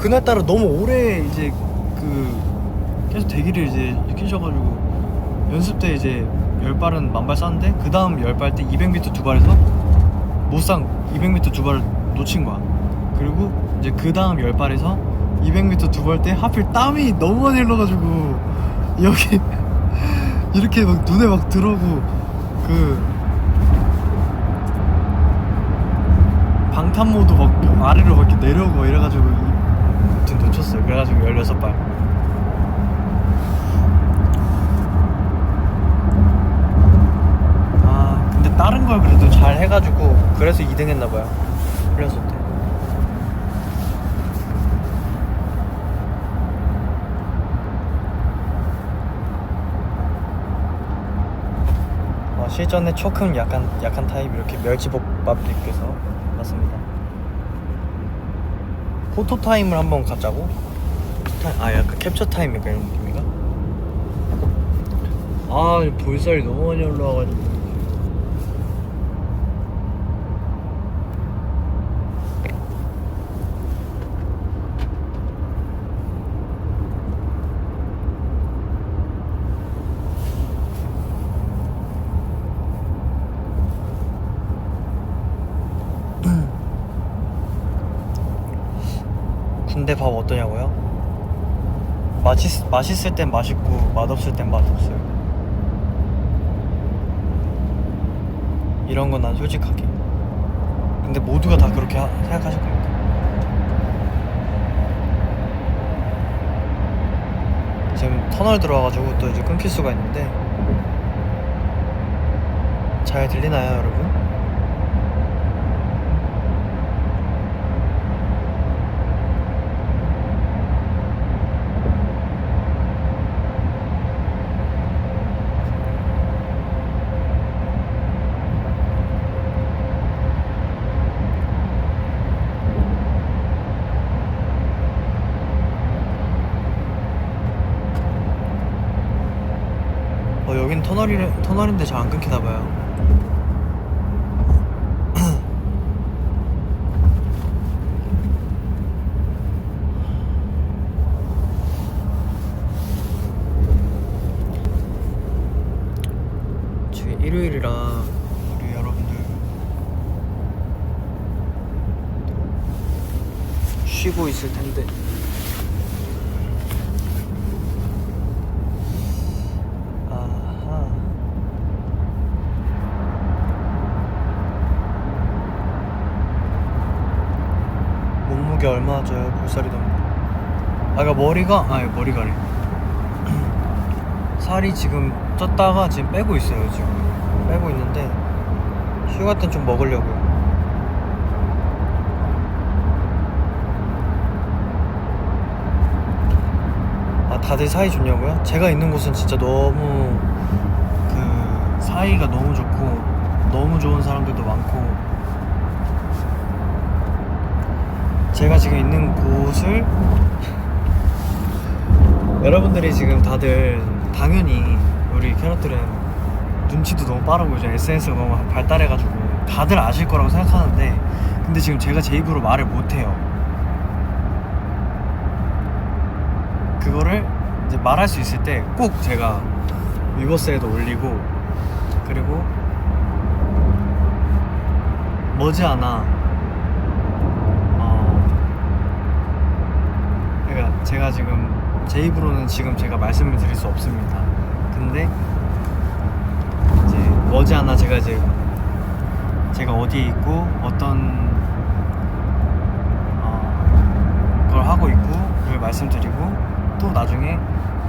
그날따라 너무 오래 이제 계속 대기를 이제 시키셔가지고 연습 때 이제 10발은 만발 쐈는데 그 다음 10발 때 200m 2발에서 못 싼 200m 2발을 놓친 거야. 그리고 이제 그 다음 10발에서 200m 2발 때 하필 땀이 너무 많이 흘러가지고 여기 이렇게 막 눈에 막 들어오고 방탄모도 막 아래로 막 이렇게 내려오고 이래가지고 아무튼 놓쳤어요. 그래가지고 16발. 근데 다른 걸 그래도 잘 해가지고 그래서 2등 했나봐요. 훈련소 때. 실전에 조금 약한 타입 이렇게 멸치볶밥도 있겠어 맞습니다. 포토 타임을 한번 갖자고? 약간 캡처 타임 약간 이런 느낌인가? 볼살이 너무 많이 올라와가지고 군대 밥 어떠냐고요? 맛있을 땐 맛있고 맛없을 땐 맛없어요. 이런 건 난 솔직하게. 근데 모두가 다 그렇게 생각하실 겁니까? 지금 터널 들어와가지고 또 이제 끊길 수가 있는데 잘 들리나요 여러분? 여긴 터널인데 잘 안 끊기나봐요. 지금 일요일이라 우리 여러분들 쉬고 있을 텐데 몸무게 얼마 쪄요? 볼살이 너무 그러니까 머리가래 살이 지금 쪘다가 지금 빼고 있어요. 지금 빼고 있는데 휴가 땐 좀 먹으려고요. 다들 사이 좋냐고요? 제가 있는 곳은 진짜 너무 그 사이가 너무 좋고 너무 좋은 사람들도 많고 제가 지금 있는 곳을 여러분들이 지금 다들 당연히 우리 캐럿들은 눈치도 너무 빠르고 이제 SNS가 너무 발달해가지고 다들 아실 거라고 생각하는데 근데 지금 제가 제 입으로 말을 못해요. 그거를 이제 말할 수 있을 때 꼭 제가 위버스에도 올리고 그리고 머지않아 그러니까 제가 지금 제 입으로는 지금 제가 말씀을 드릴 수 없습니다. 근데 이제 머지않아 제가 어디에 있고 어떤 걸 하고 있고 그걸 말씀드리고 또 나중에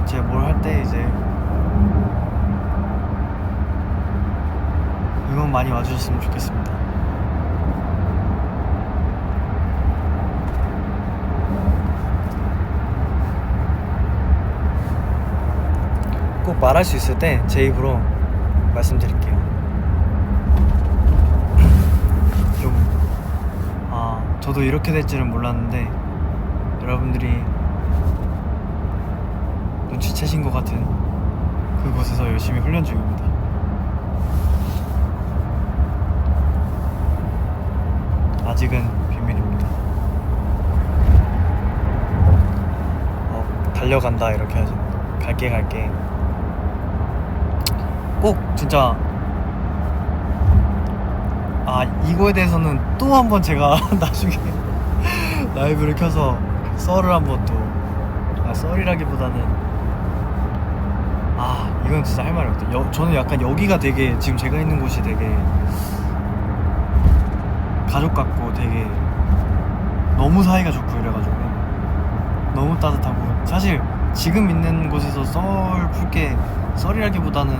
제가 뭘 할 때 이제 응원 많이 와주셨으면 좋겠습니다. 꼭 말할 수 있을 때 제 입으로 말씀드릴게요. 저도 이렇게 될 줄은 몰랐는데 여러분들이 눈치채신 것 같은 그곳에서 열심히 훈련 중입니다. 아직은 비밀입니다. 달려간다 이렇게 하죠. 갈게 꼭 진짜 이거에 대해서는 또 한번 제가 나중에 라이브를 켜서 썰을 한번 또 썰이라기보다는 이건 진짜 할 말이 없다. 저는 약간 여기가 되게 지금 제가 있는 곳이 되게 가족 같고 되게 너무 사이가 좋고 이래가지고 너무 따뜻하고 사실 지금 있는 곳에서 풀게 썰이라기보다는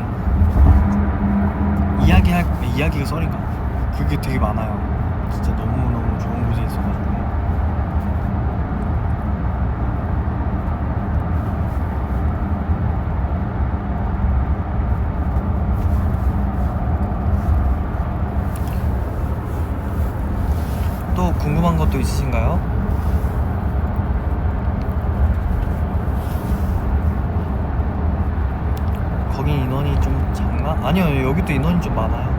이야기가 썰인가? 그게 되게 많아요. 진짜 너무너무 좋은 곳에 있어가지고 또 있으신가요? 거긴 인원이 좀 작나? 아니요, 여기도 인원이 좀 많아요.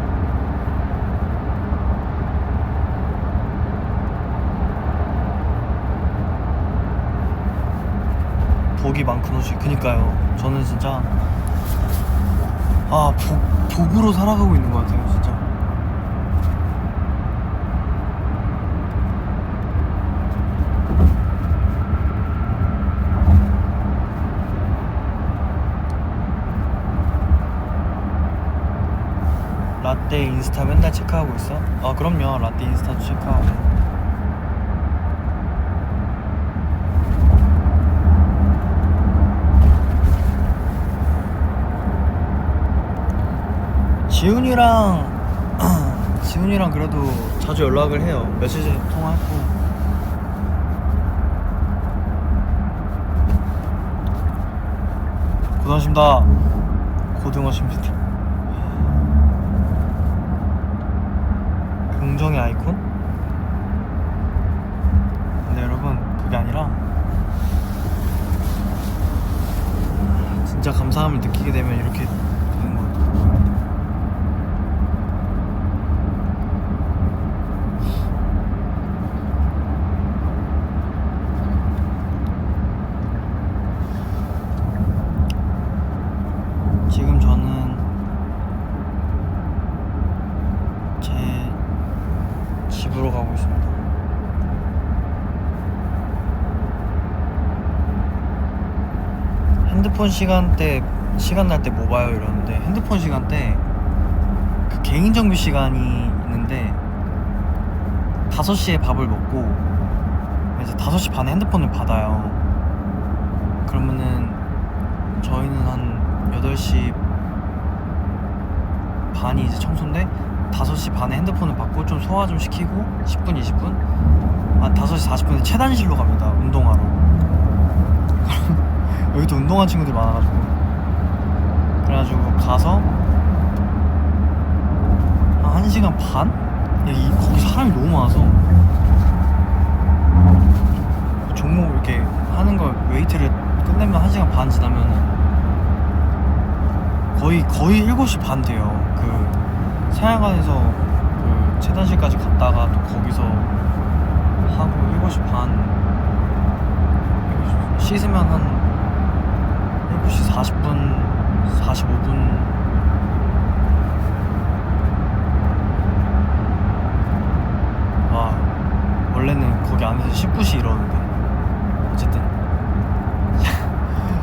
복이 많군 옷이. 그니까요. 저는 진짜 복으로 살아가고 있는 것 같아요, 진짜. 라떼 인스타 맨날 체크하고 있어? 아, 그럼요. 라떼 인스타도 체크하고. 지훈이랑 그래도 자주 연락을 해요. 며칠 전에 통화했고. 고생하십니다. 고등어십니다. 긍정의 아이콘? 근데 여러분, 그게 아니라 진짜 감사함을 느끼게 되면 이렇게 되는 것 같아요. 지금 저는 제 집으로 가고 있습니다. 핸드폰 시간 날 때 뭐 봐요 이러는데, 핸드폰 시간 때 그 개인 정비 시간이 있는데 5시에 밥을 먹고 이제 5시 반에 핸드폰을 받아요. 그러면은 저희는 한 8시 반이 이제 청소인데 5시 반에 핸드폰을 받고 좀 소화 좀 시키고 10분 20분 한 5시 40분에 체단실로 갑니다. 운동하러. 여기도 운동한 친구들 많아가지고, 그래가지고 가서 한 1시간 반? 거기 사람이 너무 많아서 종목 이렇게 하는 거 웨이트를 끝내면 1시간 반 지나면은 거의 7시 반 돼요. 그 생활관에서 그 체단실까지 갔다가 또 거기서 하고 7시 반 씻으면 한 7시 40분 45분. 와, 원래는 거기 안에서 19시 이러는데 어쨌든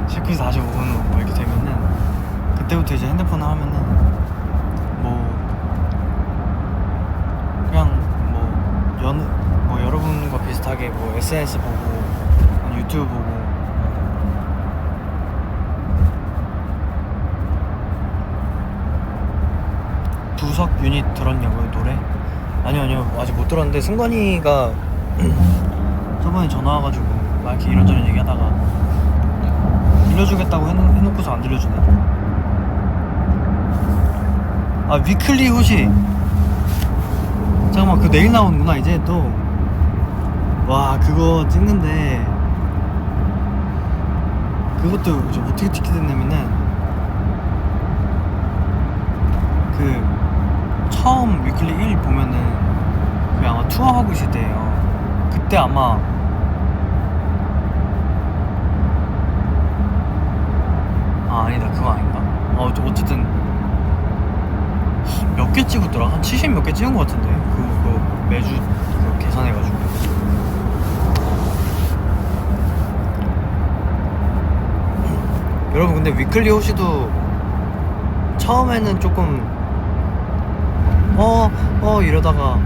19시 45분 뭐 이렇게 되면은 그때부터 이제 핸드폰 하면은 뭐 그냥 뭐 여러분과 비슷하게 뭐 SNS 보고 유튜브 보고 두석 유닛 들었냐고요? 노래? 아니요 아직 못 들었는데 승관이가 저번에 전화 와가지고 막 이렇게 이런저런 얘기하다가 들려주겠다고 해놓고서 안 들려주네. 아, 위클리 호시. 잠깐만, 그 내일 나오는구나 이제 또. 와, 그거 찍는데 그것도 저 어떻게 찍게 됐냐면은 그 처음 위클리 1 보면은 그게 아마 투어하고 있을 때예요. 그때 아마 아니다, 그거 아닌가? 어쨌든 몇 개 찍었더라? 한 70 몇 개 찍은 것 같은데, 그거 매주 그거 계산해가지고. 여러분, 근데 위클리 호시도 처음에는 조금 이러다가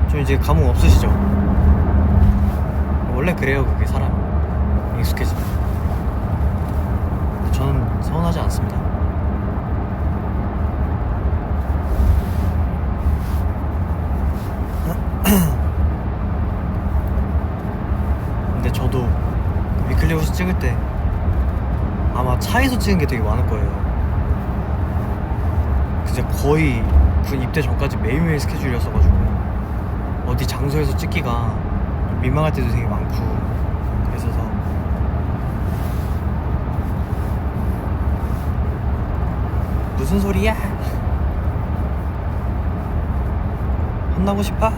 좀 이제 감흥 없으시죠? 원래 그래요, 그게 사람 익숙해지면. 저는 서운하지 않습니다. 근데 저도 위클리 호시 찍을 때 아마 차에서 찍은 게 되게 많을 거예요. 진짜 거의 군 입대 전까지 매일매일 스케줄이었어가지고 어디 장소에서 찍기가 민망할 때도 되게 많고 그래서서 무슨 소리야? 혼나고 싶어?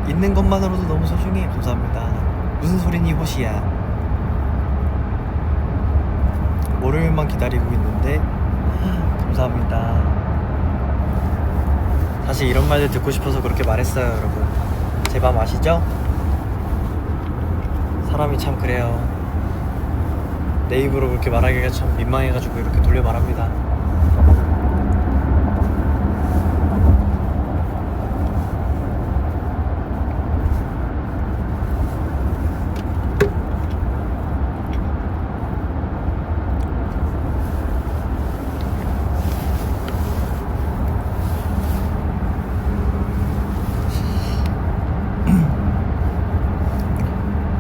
있는 것만으로도 너무 소중해. 감사합니다. 무슨 소리니 호시야. 월요일만 기다리고 있는데 감사합니다. 사실 이런 말들 듣고 싶어서 그렇게 말했어요. 여러분 제 맘 아시죠? 사람이 참 그래요. 내 입으로 그렇게 말하기가 참 민망해가지고 이렇게 돌려 말합니다.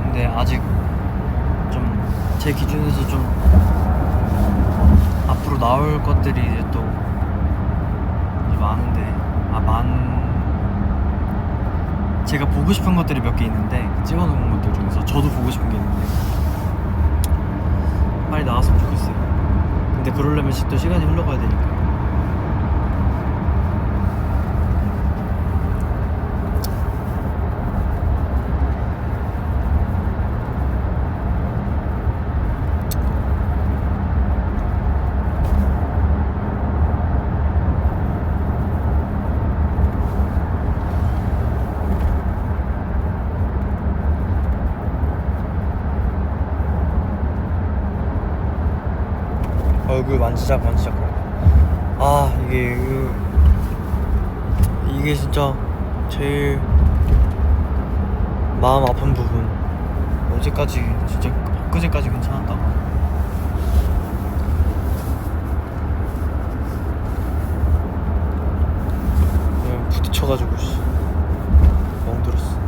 근데 아직 좀 제 기준에서 좀 앞으로 나올 것들이 이제 또 이제 많은데 제가 보고 싶은 것들이 몇 개 있는데 찍어놓은 것들 중에서 저도 보고 싶은 게 있는데 빨리 나왔으면 좋겠어요. 근데 그러려면 또 시간이 흘러가야 되니까. 얼굴 만지작 아 이게 진짜 제일 마음 아픈 부분. 어제까지 진짜 엊그제까지 괜찮았다가 그냥 부딪혀가지고 멍들었어.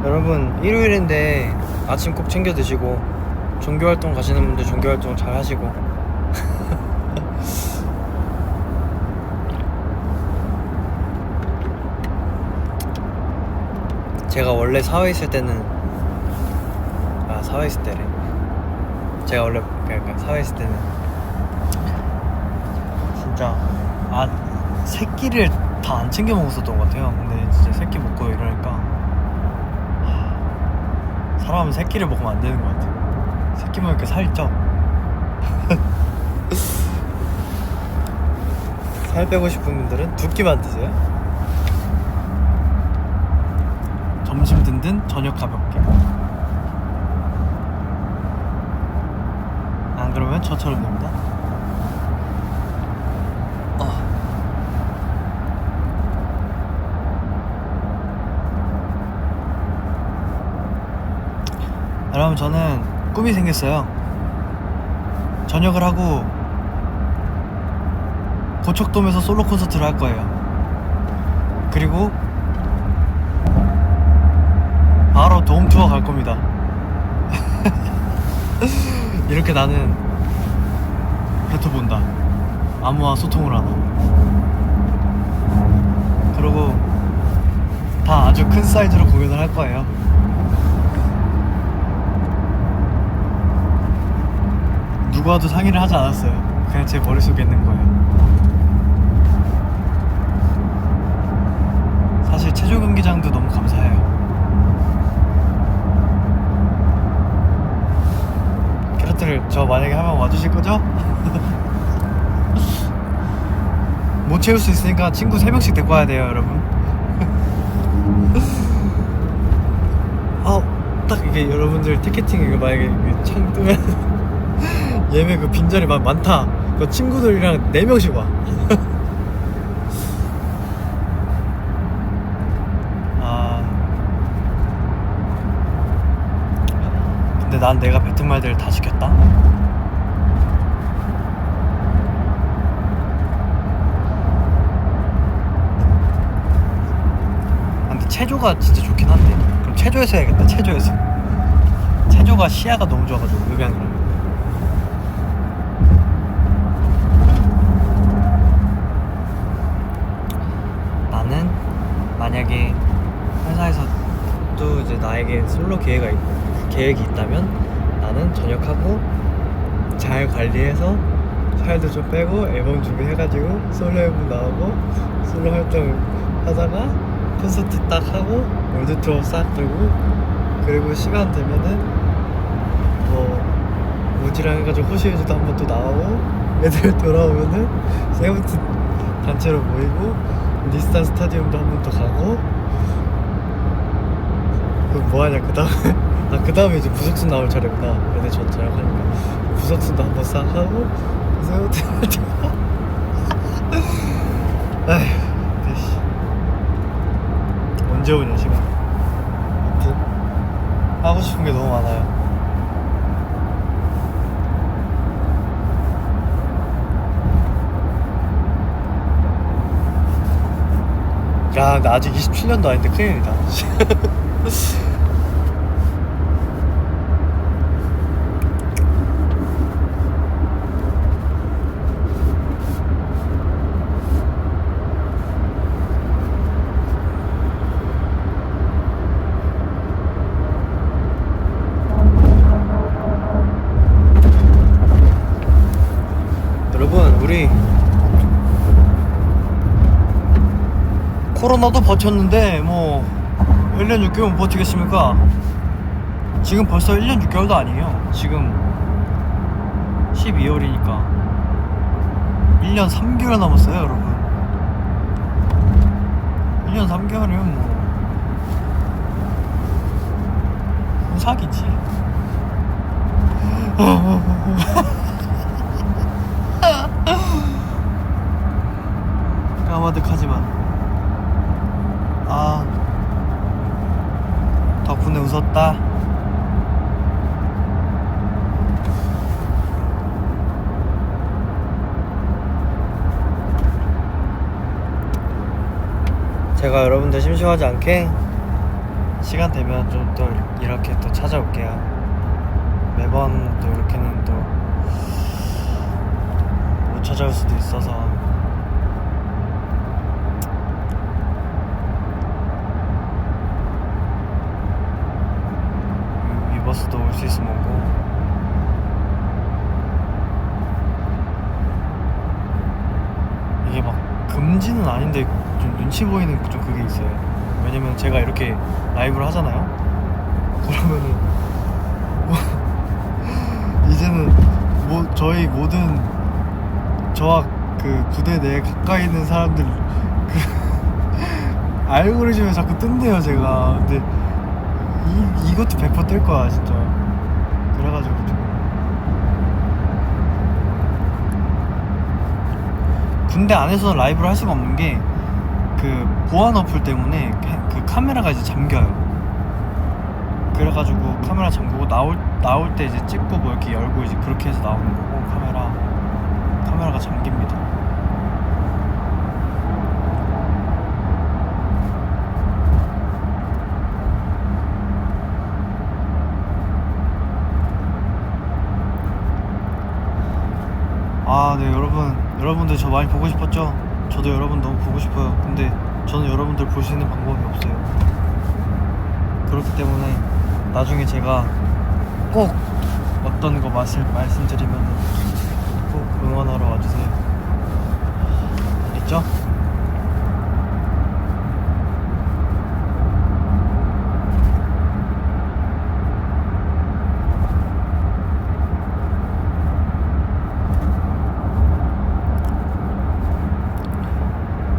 여러분 일요일인데 아침 꼭 챙겨 드시고 종교활동 가시는 분들 종교활동 잘 하시고 제가 원래 사회에 있을 때는 사회에 있을 때래. 제가 원래 그러니까 사회에 있을 때는 진짜 새끼를 다 안 챙겨 먹었었던 것 같아요. 근데 진짜 새끼 먹고 이러니까 사람은 새끼를 먹으면 안 되는 것 같아요. 새끼 먹으니까 살쪄. 살 빼고 싶은 분들은 두 끼만 드세요. 점심 든든 저녁 가볍게. 안 그러면 저처럼 됩니다. 여러분 저는 꿈이 생겼어요. 전역을 하고 고척돔에서 솔로 콘서트를 할 거예요. 그리고 바로 돔 투어 갈 겁니다. 이렇게 나는 뱉어본다. 아무와 소통을 하나. 그리고 다 아주 큰 사이즈로 공연을 할 거예요. 누구와도 상의를 하지 않았어요. 그냥 제 머릿속에 있는 거예요. 사실 체조 경기장도 너무 감사해요. 캐럿들 저 만약에 하면 와주실 거죠? 못 채울 수 있으니까 친구 3명씩 데리고 와야 돼요 여러분. 딱 이게 여러분들 티켓팅 이거 만약에 창 뜨면 예매 그 빈자리 많다. 그 친구들이랑 4명씩 와. 근데 난 내가 뱉은 말들을 다 지켰다. 근데 체조가 진짜 좋긴 한데 그럼 체조에서 해야겠다. 체조에서 뷰가 시야가 너무 좋아가지고 음향이랑. 나는 만약에 회사에서 또 이제 나에게 솔로 계획이 있다면 나는 전역하고 잘 관리해서 살도 좀 빼고 앨범 준비해가지고 솔로 앨범 나오고 솔로 활동 하다가 콘서트 딱 하고 월드 투어 싹 들고 그리고 시간 되면은 뭐 오지랑 해가지고 호시에즈도 한번 또 나오고 애들 돌아오면은 세븐틴 단체로 모이고 니스탄 스타디움도 한 번 더 가고 그럼 뭐하냐 그 다음에 그 다음에 이제 부석순 나올 차례구나. 애들 전차하니까 부석순도 한 번 싹 하고 세븐틴 아휴 대시 언제 오냐 시간. 아무튼 하고 싶은 게 너무 많아요. 야, 나 아직 27년도 아닌데 큰일이다. 여러분, 우리 코로나도 버텼는데 뭐 1년 6개월 못 버티겠습니까? 지금 벌써 1년 6개월도 아니에요. 지금 12월이니까 1년 3개월 남았어요 여러분. 1년 3개월이면 뭐 사기지. 까마득하지만 아 덕분에 웃었다. 제가 여러분들 심심하지 않게 시간 되면 좀 또 이렇게 또 찾아올게요. 매번 또 이렇게는 또 못 찾아올 수도 있어서 위버스도 올 수 있으면 오고 이게 막 금지는 아닌데 좀 눈치 보이는 좀 그게 있어요. 왜냐면 제가 이렇게 라이브를 하잖아요. 그러면은 뭐 이제는 뭐 저희 모든 저와 그 부대 내에 가까이 있는 사람들 그 알고리즘에 자꾸 뜬대요 제가. 근데 이것도 100% 뜰 거야 진짜. 그래가지고 좀 군대 안에서는 라이브를 할 수가 없는 게 그 보안 어플 때문에 그 카메라가 이제 잠겨요. 그래가지고 카메라 잠그고 나올 때 이제 찍고 뭐 이렇게 열고 이제 그렇게 해서 나오는 거고 카메라가 잠깁니다. 아, 네 여러분들 저 많이 보고 싶었죠? 저도 여러분 너무 보고 싶어요. 근데 저는 여러분들 볼 수 있는 방법이 없어요. 그렇기 때문에 나중에 제가 꼭 어떤 거 말씀드리면 꼭 응원하러 와주세요. 알겠죠?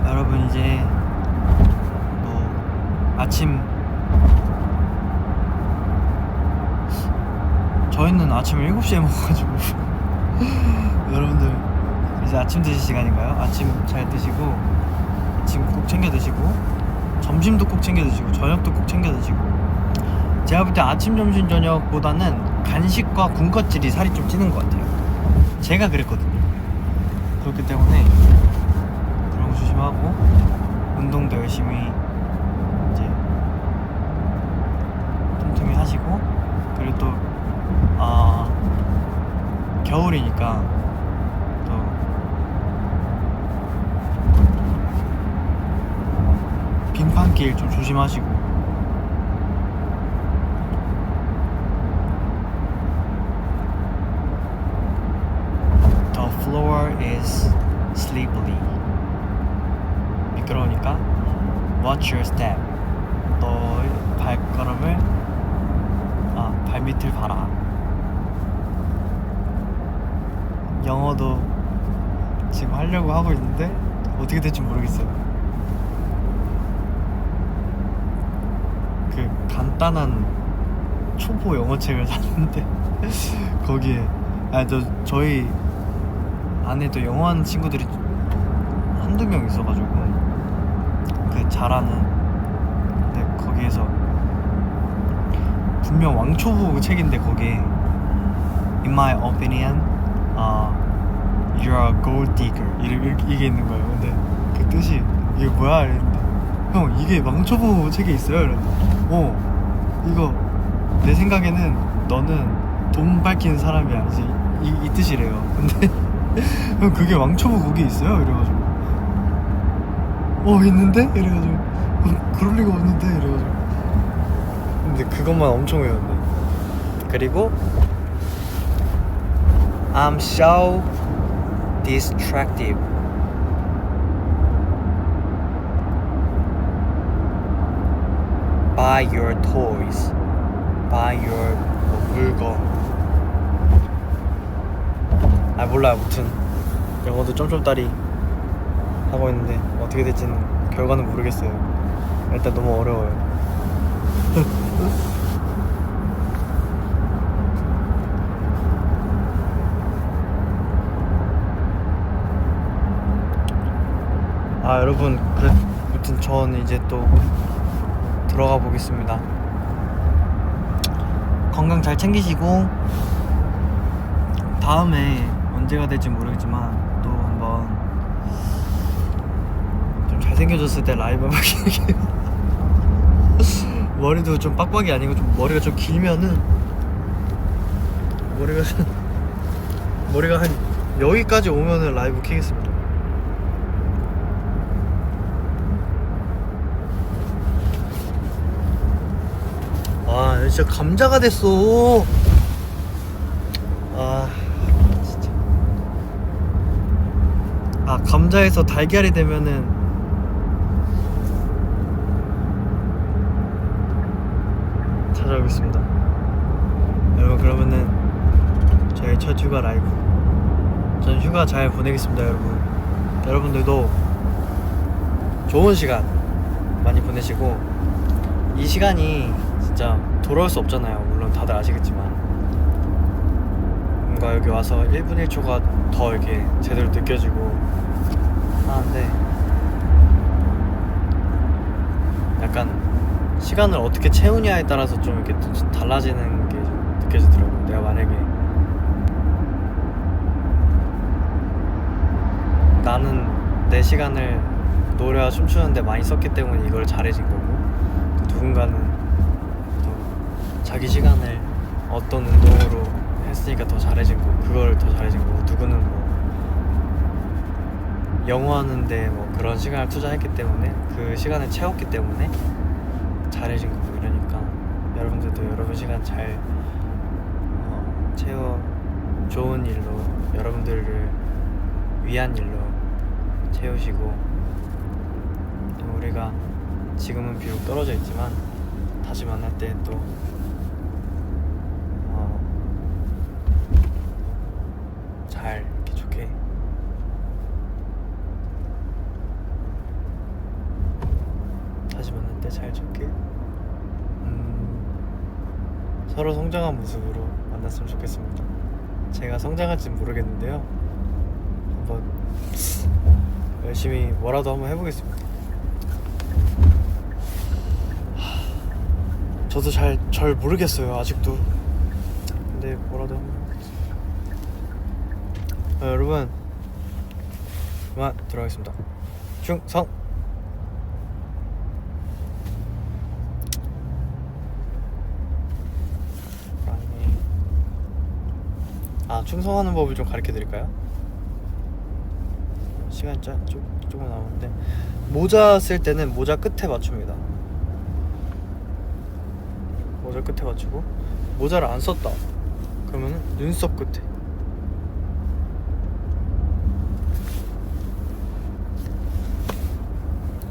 여러분 이제 뭐 아침 저희는 아침을 7시에 먹어가지고 여러분들 이제 아침 드실 시간인가요? 아침 잘 드시고 아침 꼭 챙겨 드시고 점심도 꼭 챙겨 드시고 저녁도 꼭 챙겨 드시고. 제가 볼 때 아침 점심 저녁보다는 간식과 군것질이 살이 좀 찌는 것 같아요. 제가 그랬거든요. 그렇기 때문에 그런 거 조심하고 운동도 열심히 이제 틈틈이 하시고 그리고 또 겨울이니까 또 빙판길 좀 조심하시고. The floor is sleepily. 미끄러우니까 watch your step. 너의 발걸음을 발밑을 봐라. 영어도 지금 하려고 하고 있는데 어떻게 될지 모르겠어요. 그 간단한 초보 영어책을 샀는데 거기에 저희 안에도 영어하는 친구들이 한두 명 있어가지고 그 잘하는. 근데 거기에서 분명 왕초보 책인데 거기에 In my opinion, you're a gold digger 이게 있는 거예요. 근데 그 뜻이 이게 뭐야? 이랬는데 형 이게 왕초보 책에 있어요. 이랬는데 이거 내 생각에는 너는 돈 밝히는 사람이야. 이제 이 뜻이래요. 근데 형 그게 왕초보 거기에 있어요? 이래가지고 있는데? 이래가지고 그럴 리가 없는데? 이래가지고 근데 그것만 엄청 외웠네. 그리고 I'm so distracted. Buy your toys. Buy your 물건. 몰라요. 아무튼 영어도 쫌쫌따리 하고 있는데 어떻게 될지는 결과는 모르겠어요. 일단 너무 어려워요. 여러분 아무튼 전 이제 또 들어가 보겠습니다. 건강 잘 챙기시고 다음에 언제가 될지 모르겠지만 또 한번 좀 잘생겨졌을 때 라이브 한번 머리도 좀 빡빡이 아니고 좀 머리가 좀 길면은 머리가 한 여기까지 오면은 라이브 켜겠습니다. 진짜 감자가 됐어. 진짜. 감자에서 달걀이 되면은 찾아오겠습니다. 여러분 그러면은 저희 첫 휴가 라이브 전 휴가 잘 보내겠습니다. 여러분들도 좋은 시간 많이 보내시고 이 시간이 진짜 돌아올 수 없잖아요. 물론 다들 아시겠지만 뭔가 여기 와서 1분 1초가 더 이렇게 제대로 느껴지고 하는데 약간 시간을 어떻게 채우냐에 따라서 좀 이렇게 좀 달라지는 게 좀 느껴지더라고요. 내가 만약에 나는 내 시간을 노래와 춤추는데 많이 썼기 때문에 이걸 잘해진 거고 또 누군가는 자기 시간을 어떤 운동으로 했으니까 더 잘해진 거고 그걸 더 잘해진 거고 누구는 뭐 영어 하는데 뭐 그런 시간을 투자했기 때문에 그 시간을 채웠기 때문에 잘해진 거고 이러니까 여러분들도 여러분 시간 잘 채워 좋은 일로 여러분들을 위한 일로 채우시고 우리가 지금은 비록 떨어져 있지만 다시 만날 때 또 잘 이렇게 좋게 다시 만날 때 잘 좋게 서로 성장한 모습으로 만났으면 좋겠습니다. 제가 성장할지는 모르겠는데요. 한번 열심히 뭐라도 한번 해보겠습니다. 저도 잘 모르겠어요 아직도. 근데 뭐라도 한번 여러분 그만 들어가겠습니다. 충성. 충성하는 법을 좀 가르쳐 드릴까요? 시간 조금 남았는데, 모자 쓸 때는 모자 끝에 맞춥니다. 모자 끝에 맞추고, 모자를 안 썼다 그러면은 눈썹 끝에,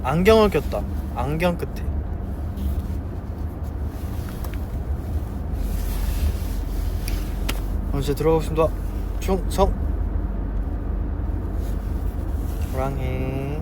안경을 꼈다 안경 끝에. 이제 들어가겠습니다. 충성. 호랑이.